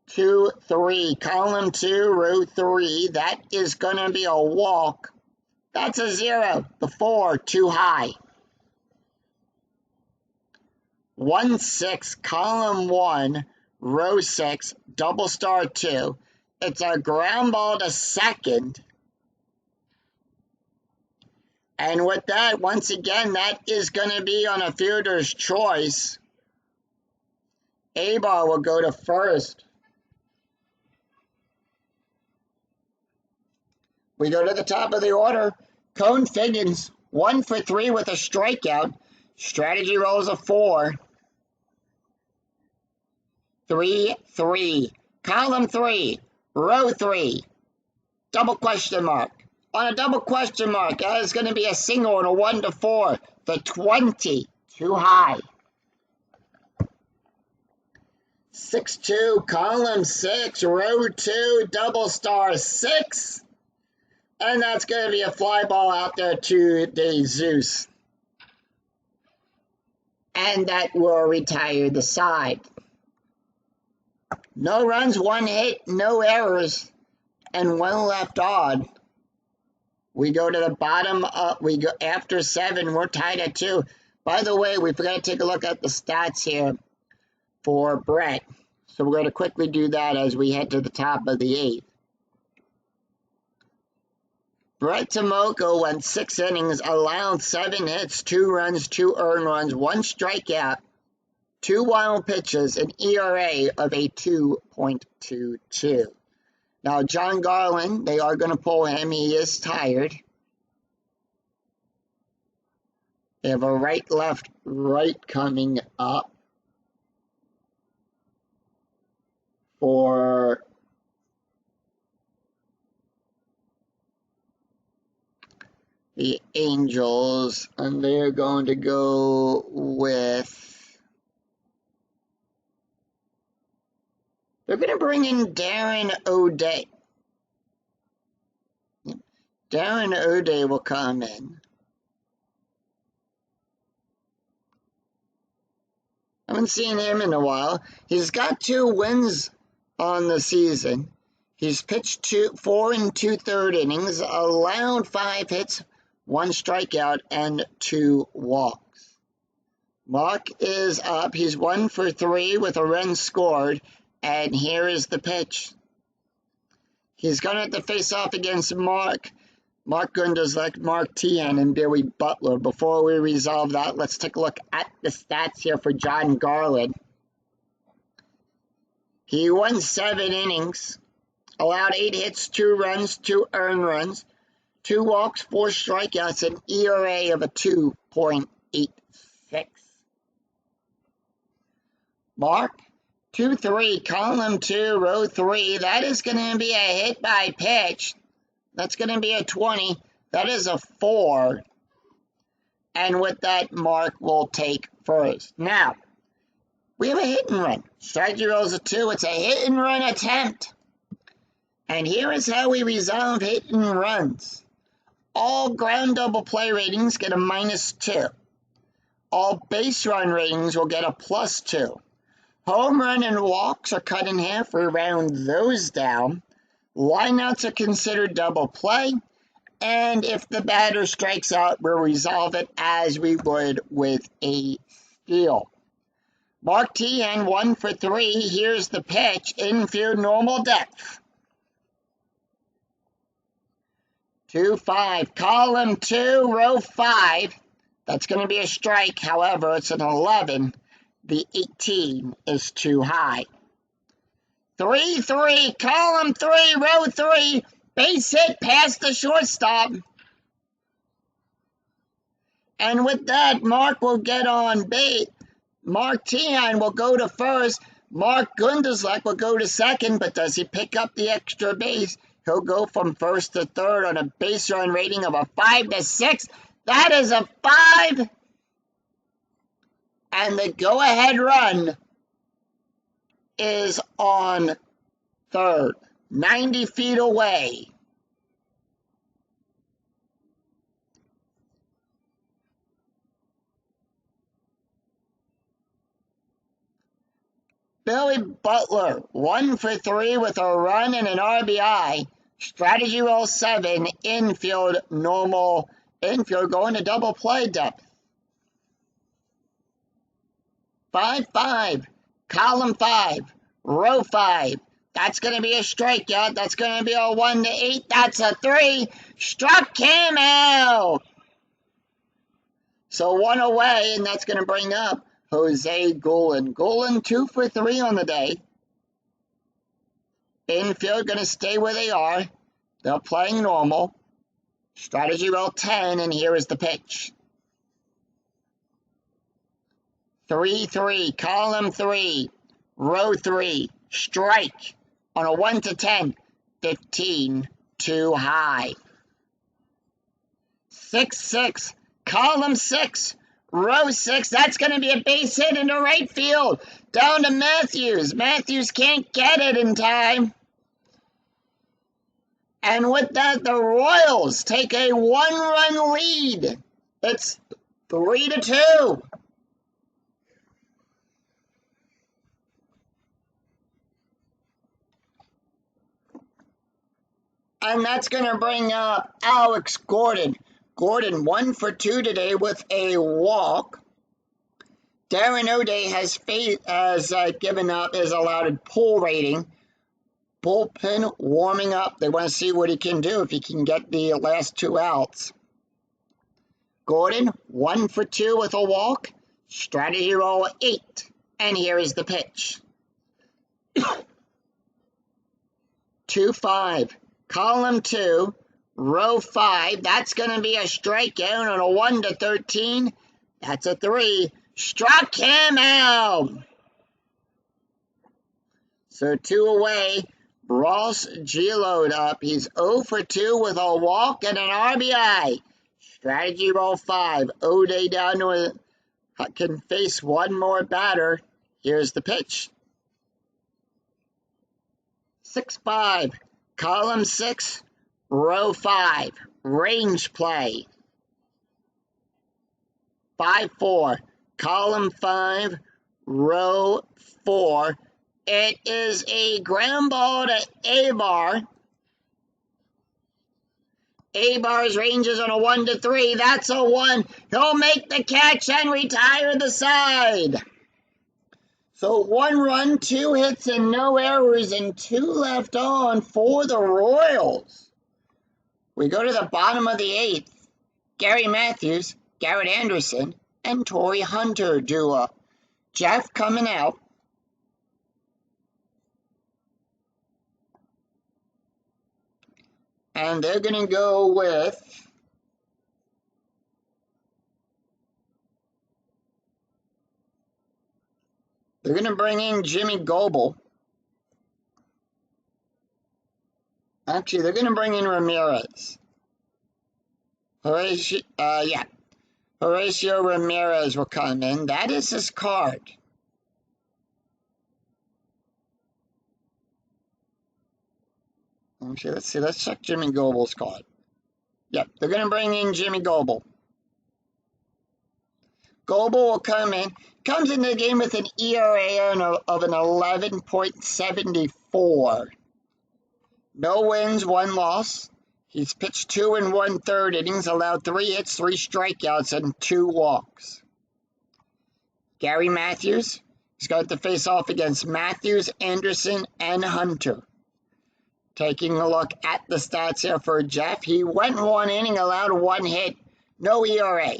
2-3. Column 2, row 3. That is going to be a walk. That's a 0. The 4, too high. 1-6. Column 1, row 6. Double star 2. It's a ground ball to second. And with that, once again, that is going to be on a fielder's choice. Abar will go to first. We go to the top of the order. Cone Figgins, 1 for 3 with a strikeout. Strategy rolls a 4. 3-3. Column 3, row 3. Double question mark. On a double question mark, that is going to be a single on a 1-4. The 20, too high. 6-2. Column 6, row 2. Double star 6. And that's going to be a fly ball out there to DeZeus. And that will retire the side. No runs, 1 hit, no errors, and 1 left on. We go to the bottom up. We go after 7. We're tied at 2. By the way, we forgot to take a look at the stats here for Brett. So we're going to quickly do that as we head to the top of the 8th. Brett Tomoko went 6 innings, allowed 7 hits, 2 runs, 2 earned runs, 1 strikeout, 2 wild pitches, an ERA of a 2.22. Now, John Garland, they are going to pull him. He is tired. They have a right, left, right coming up for the Angels, and they're going to go with, they're going to bring in Darren O'Day. Darren O'Day will come in. I haven't seen him in a while. He's got 2 wins on the season. He's pitched 4 2/3 innings, allowed 5 hits, 1 strikeout, and 2 walks. Mark is up. He's 1 for 3 with a run scored. And here is the pitch. He's going to have to face off against Mark Gunderslek, Mark Teahen, and Billy Butler. Before we resolve that, let's take a look at the stats here for Jon Garland. He won 7 innings, allowed 8 hits, 2 runs, 2 earned runs, 2 walks, 4 strikeouts, an ERA of a 2.86. Mark, 2-3, column 2, row 3. That is going to be a hit by pitch. That's going to be a 20. That is a 4. And with that, Mark will take first. Now, we have a hit and run. Strategy rolls a 2. It's a hit and run attempt. And here is how we resolve hit and runs. All ground double play ratings get a -2. All base run ratings will get a +2. Home run and walks are cut in half. We round those down. Lineouts are considered double play. And if the batter strikes out, we'll resolve it as we would with a steal. Mark Teahen, 1 for 3. Here's the pitch. Infield normal depth. 2-5. Column 2, row 5. That's going to be a strike. However, it's an 11. The 18 is too high. 3-3. Column 3, row 3. Base hit past the shortstop. And with that, Mark will get on base. Mark Teahen will go to first. Mark Gunderslek will go to second, but does he pick up the extra base? He'll go from first to third on a base run rating of a 5-6. That is a 5. And the go-ahead run is on third, 90 feet away. Billy Butler, 1 for 3 with a run and an RBI. Strategy roll 7, infield normal, infield going to double play depth. 5-5, column 5, row 5. That's going to be a strikeout. That's going to be a 1-8. That's a 3. Struck him out. So 1 away, and that's going to bring up Jose Goulin. Goulin 2 for 3 on the day. Infield going to stay where they are. They're playing normal. Strategy roll 10, and here is the pitch. 3-3, column 3, row 3, strike on a 1-10, 15, too high. 6-6, column 6, row 6, that's going to be a base hit into right field, down to Matthews. Matthews can't get it in time. And with that, the Royals take a 1-run lead. It's 3-2. And that's going to bring up Alex Gordon. Gordon 1 for 2 today with a walk. Darren O'Day has given up his allowed pull rating. Bullpen warming up. They want to see what he can do if he can get the last 2 outs. Gordon 1 for 2 with a walk. Strategy roll 8. And here is the pitch. 2-5. Column 2, row 5, that's going to be a strikeout on a 1-13. That's a 3. Struck him out. So 2 away. Ross Giolito up. He's 0 for 2 with a walk and an RBI. Strategy roll 5. O'Day down to can face one more batter. Here's the pitch. 6-5. Column 6, row 5, range play. 5-4, column 5, row 4. It is a ground ball to Abar. A-Bar's ranges on a 1-3. That's a 1. He'll make the catch and retire the side. So 1 run, 2 hits, and no errors, and 2 left on for the Royals. We go to the bottom of the 8th. Gary Matthews, Garrett Anderson, and Torii Hunter duo. Jeff coming out. And they're going to go with they're going to bring in Jimmy Goebel. Actually, they're going to bring in Ramirez. Horacio Ramirez will come in. That is his card. Okay, let's see. Let's check Jimmy Goebel's card. Yep, they're going to bring in Jimmy Goebel. Goebel will come in. Comes into the game with an ERA of an 11.74. No wins, 1 loss. He's pitched 2 1/3 innings, allowed 3 hits, 3 strikeouts, and 2 walks. Gary Matthews, he's got to face off against Matthews, Anderson, and Hunter. Taking a look at the stats here for Jeff, he went 1 inning, allowed 1 hit, no ERA.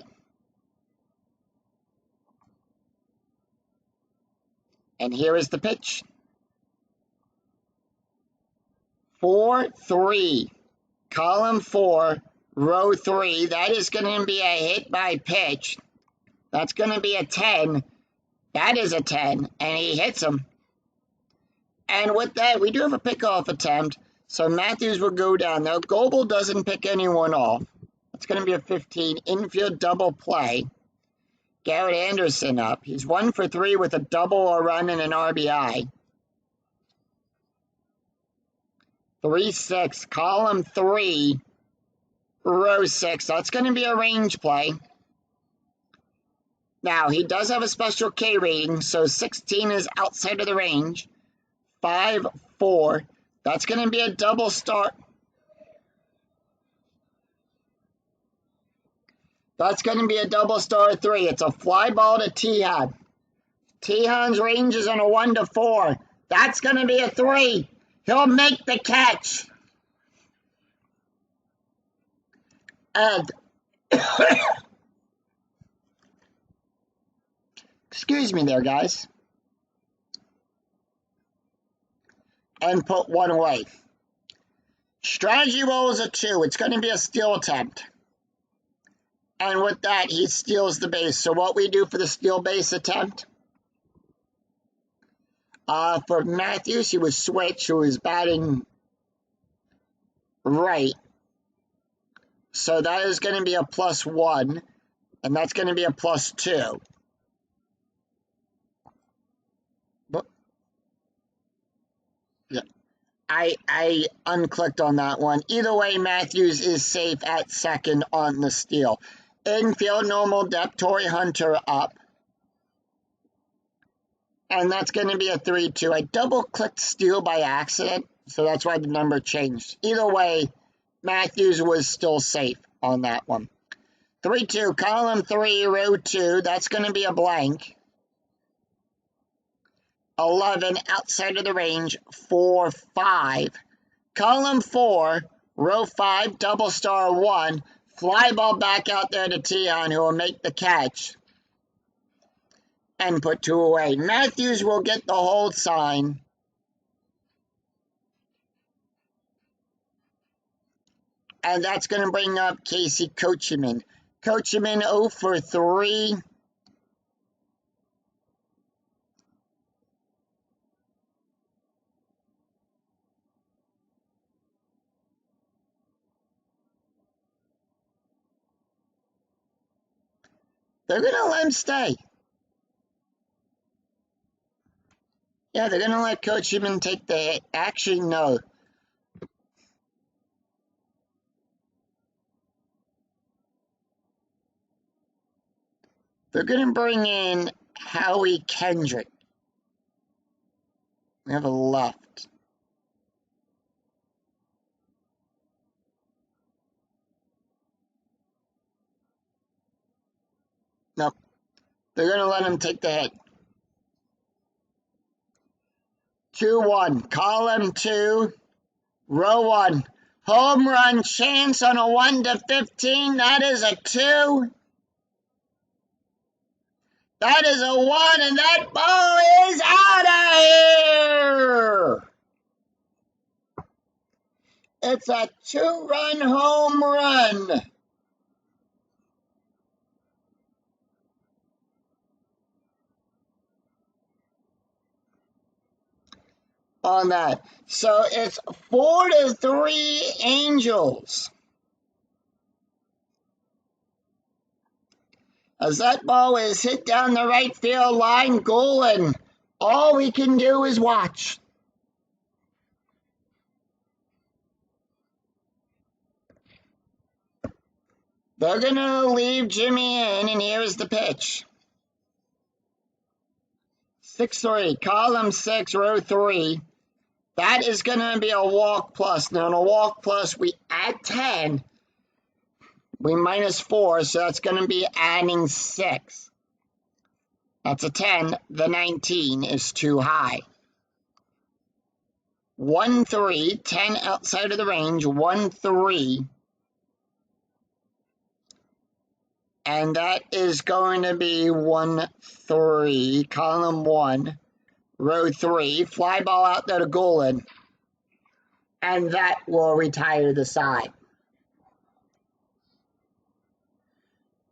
And here is the pitch. 4-3, column 4, row 3. That is going to be a hit by pitch. That's going to be a 10. That is a 10, and he hits him. And with that, we do have a pickoff attempt, so Matthews will go down. Now, Goebel doesn't pick anyone off. It's going to be a 15. Infield double play. Garrett Anderson up. He's 1 for 3 with a double, a run, and an RBI. 3-6, column 3, row 6. That's going to be a range play. Now, he does have a special K rating, so 16 is outside of the range. 5-4. That's going to be a double start. That's going to be a double star 3. It's a fly ball to Tejan. Tejan's range is on a 1-4. That's going to be a 3. He'll make the catch. And excuse me there, guys. And put 1 away. Strategy roll is a 2. It's going to be a steal attempt. And with that, he steals the base. So what we do for the steal base attempt? For Matthews, he was switch, who was batting right. So that is going to be a +1, and that's going to be a +2. But yeah, I unclicked on that one. Either way, Matthews is safe at second on the steal. Infield normal depth, Torii Hunter up. And that's going to be a 3-2. I double-clicked steal by accident, so that's why the number changed. Either way, Matthews was still safe on that one. 3-2, column 3, row 2. That's going to be a blank. 11, outside of the range. 4-5. Column 4, row 5, double star 1. Fly ball back out there to Tejan, who will make the catch. And put 2 away. Matthews will get the hold sign. And that's going to bring up Casey Coachman. Coachman 0 for 3. They're going to let him stay. Yeah, they're going to let Coachman take the hit. Actually, no. They're going to bring in Howie Kendrick. We have a left. Nope. They're going to let him take the hit. 2-1. Column 2, row 1. Home run chance on a 1 to 15. That is a 2. That is a 1, and that ball is out of here. It's a 2-run home run. On that. So it's 4-3 Angels. As that ball is hit down the right field line, goal, and all we can do is watch. They're going to leave Jimmy in, and here's the pitch. 6-3, column 6, row 3. That is going to be a walk plus. Now, in a walk plus, we add 10. We minus 4, so that's going to be adding 6. That's a 10. The 19 is too high. 1-3, 10 outside of the range, 1-3. And that is going to be 1-3, column 1, row 3. Fly ball out there to Golan. And that will retire the side.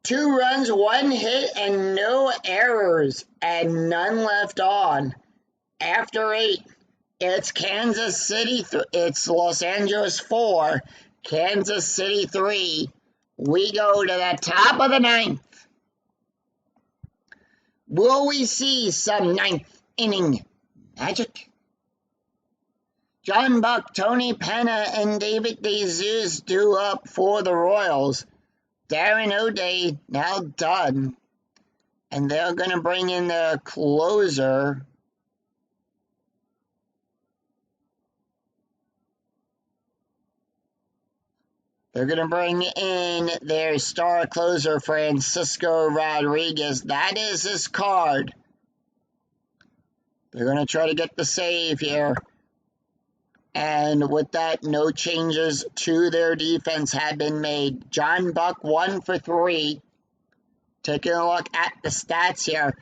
2 runs, 1 hit, and no errors, and none left on. After 8, it's Kansas City, it's Los Angeles 4, Kansas City 3. We go to the top of the 9th. Will we see some 9th inning magic? John Buck, Tony Penna, and David DeZeus due up for the Royals. Darren O'Day now done, and they're going to bring in their closer. They're going to bring in their star closer, Francisco Rodriguez. That is his card. They're going to try to get the save here. And with that, no changes to their defense have been made. John Buck 1 for 3. Taking a look at the stats here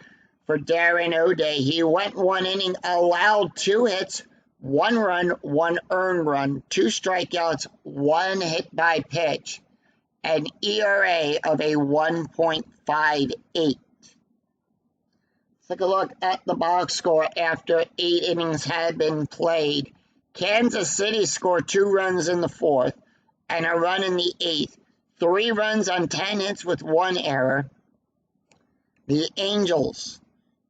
for Darren O'Day. He went 1 inning, allowed 2 hits, 1 run, 1 earned run, 2 strikeouts, 1 hit by pitch, an ERA of a 1.58. Take a look at the box score after 8 innings had been played. Kansas City scored 2 runs in the 4th and a run in the 8th. 3 runs on 10 hits with 1 error. The Angels,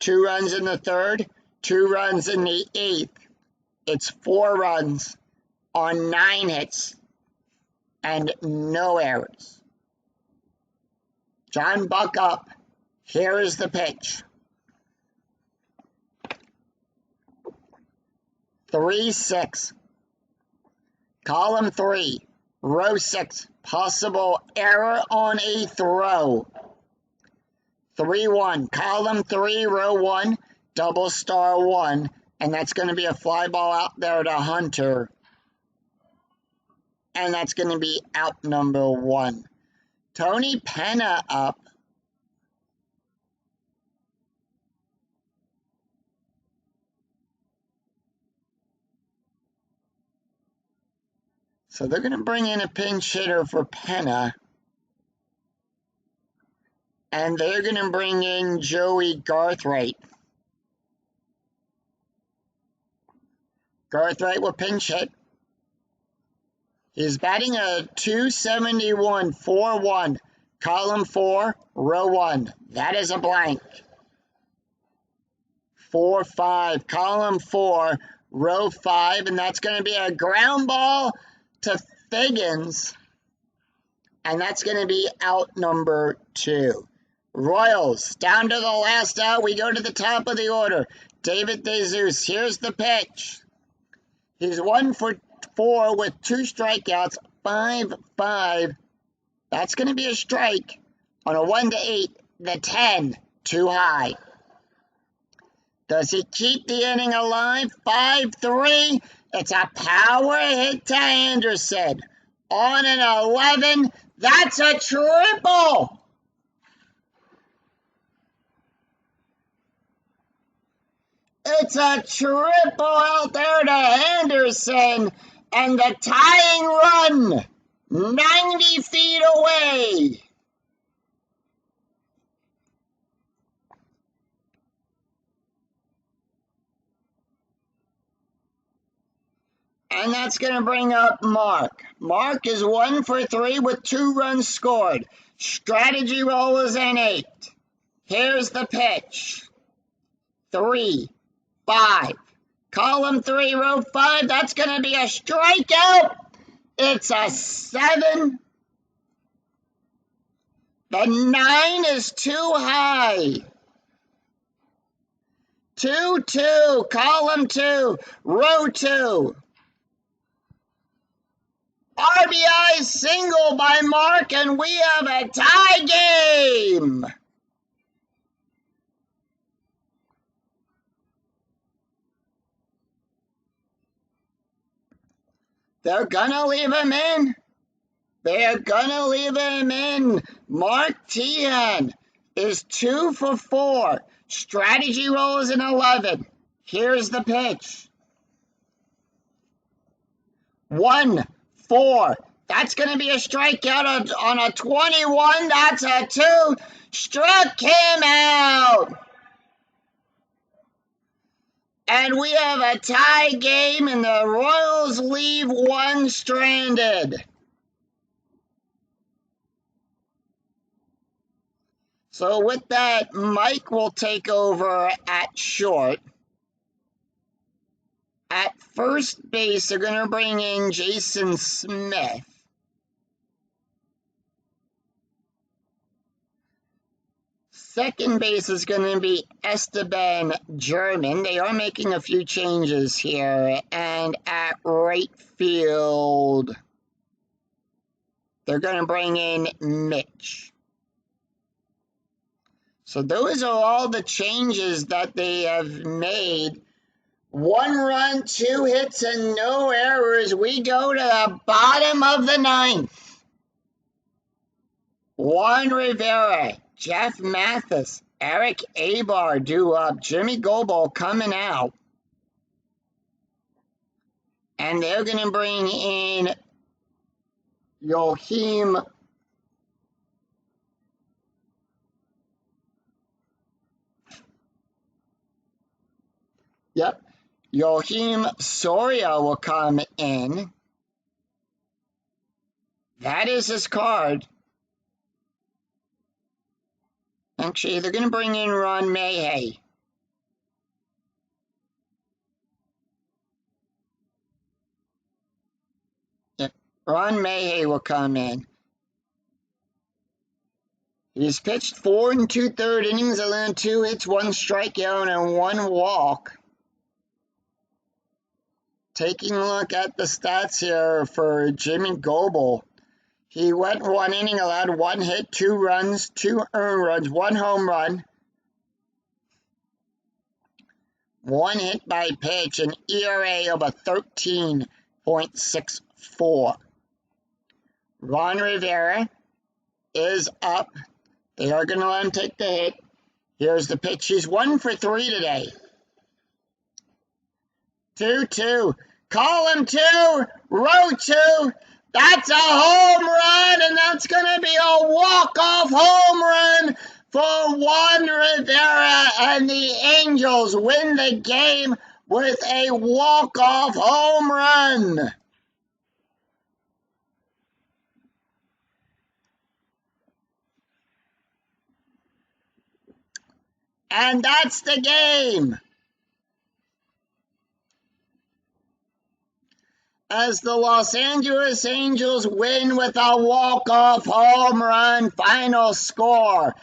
2 runs in the 3rd, 2 runs in the 8th. It's 4 runs on 9 hits and no errors. John Buck up. Here is the pitch. 3-6. Column 3, row 6. Possible error on a throw. 3-1. Column 3, row 1. Double star 1. And that's going to be a fly ball out there to Hunter. And that's going to be out number 1. Tony Penna up. So they're going to bring in a pinch hitter for Penna. And they're going to bring in Joey Garthwaite. Garthwaite will pinch hit. He's batting a .271, 4-1. Column 4, row 1. That is a blank. 4-5. Column 4, row 5. And that's going to be a ground ball to Figgins. And that's going to be out number 2. Royals, down to the last out. We go to the top of the order. David DeZeus, here's the pitch. He's 1 for 4 with 2 strikeouts, 5-5. That's going to be a strike on a 1-8. The 10, too high. Does he keep the inning alive? 5-3. It's a power hit to Anderson. On an 11. That's a triple. It's a triple out there to Anderson. And the tying run, 90 feet away. And that's going to bring up Mark. Mark is 1 for 3 with 2 runs scored. Strategy roll is an 8. Here's the pitch. 3, 5. Column 3, row 5. That's going to be a strikeout. It's a 7. The 9 is too high. 2-2. Column 2, row 2. RBI single by Mark, and we have a tie game. They're gonna leave him in. They're gonna leave him in. Mark Teahen is 2 for 4. Strategy roll is an 11. Here's the pitch. 1-4. That's going to be a strikeout on a 21. That's a 2. Struck him out. And we have a tie game, and the Royals leave one stranded. So with that, Mike will take over at short. At first base, they're going to bring in Jason Smith. Second base is going to be Esteban German. They are making a few changes here. And at right field, they're going to bring in Mitch. So those are all the changes that they have made. 1 run, 2 hits, and no errors. We go to the bottom of the 9th. Juan Rivera, Jeff Mathis, Eric Abar due up, Jimmy Goebel coming out. And they're going to bring in Joachim Joachim Soria will come in. That is his card. Actually, they're going to bring in Ron Mahay. Ron Mahay will come in. He's pitched 4 2/3 innings, allowed 2 hits, 1 strikeout, and 1 walk. Taking a look at the stats here for Jimmy Goebel. He went 1 inning, allowed 1 hit, 2 runs, 2 earned runs, 1 home run, 1 hit by pitch, an ERA of a 13.64. Ron Rivera is up. They are going to let him take the hit. Here's the pitch. He's 1 for 3 today. 2-2. Column 2, row 2. That's a home run, and that's going to be a walk-off home run for Juan Rivera, and the Angels win the game with a walk-off home run. And that's the game. As the Los Angeles Angels win with a walk-off home run, final score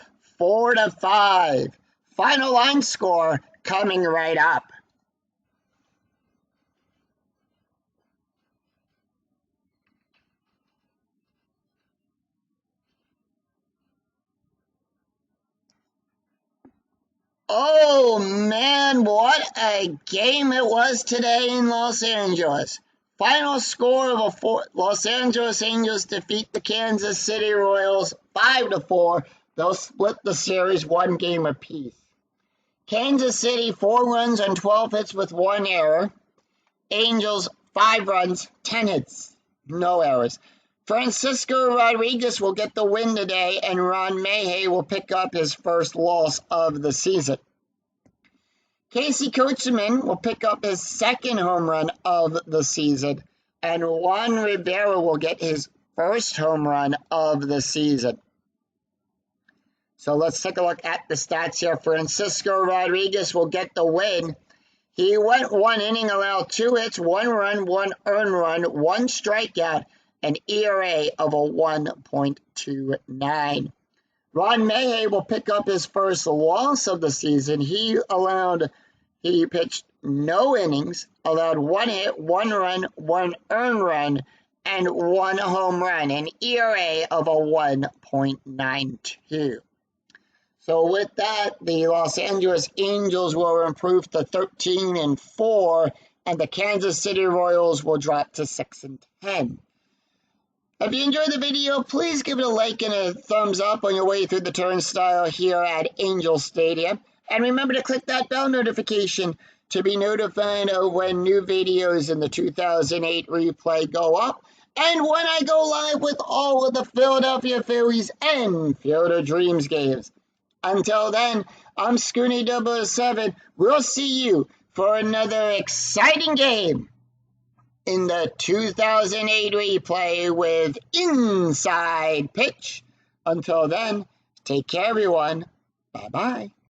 4-5. Final line score coming right up. Oh man, what a game it was today in Los Angeles. Final score of Los Angeles Angels defeat the Kansas City Royals 5-4. They'll split the series 1 game apiece. Kansas City 4 runs on 12 hits with 1 error. Angels 5 runs, 10 hits, no errors. Francisco Rodriguez will get the win today, and Ron Mahay will pick up his first loss of the season. Casey Kotchman will pick up his second home run of the season, and Juan Rivera will get his first home run of the season. So let's take a look at the stats here. Francisco Rodriguez will get the win. He went 1 inning, allowed 2 hits, 1 run, 1 earned run, 1 strikeout, an ERA of a 1.29. Ron Mahay will pick up his first loss of the season. He pitched no innings, allowed 1 hit, 1 run, 1 earned run, and 1 home run, an ERA of a 1.92. So with that, the Los Angeles Angels will improve to 13-4, and the Kansas City Royals will drop to 6-10. If you enjoyed the video, please give it a like and a thumbs up on your way through the turnstile here at Angel Stadium. And remember to click that bell notification to be notified of when new videos in the 2008 replay go up, and when I go live with all of the Philadelphia Phillies and Field of Dreams games. Until then, I'm Scooney 007. We'll see you for another exciting game in the 2008 replay with Inside Pitch. Until then, take care, everyone. Bye-bye.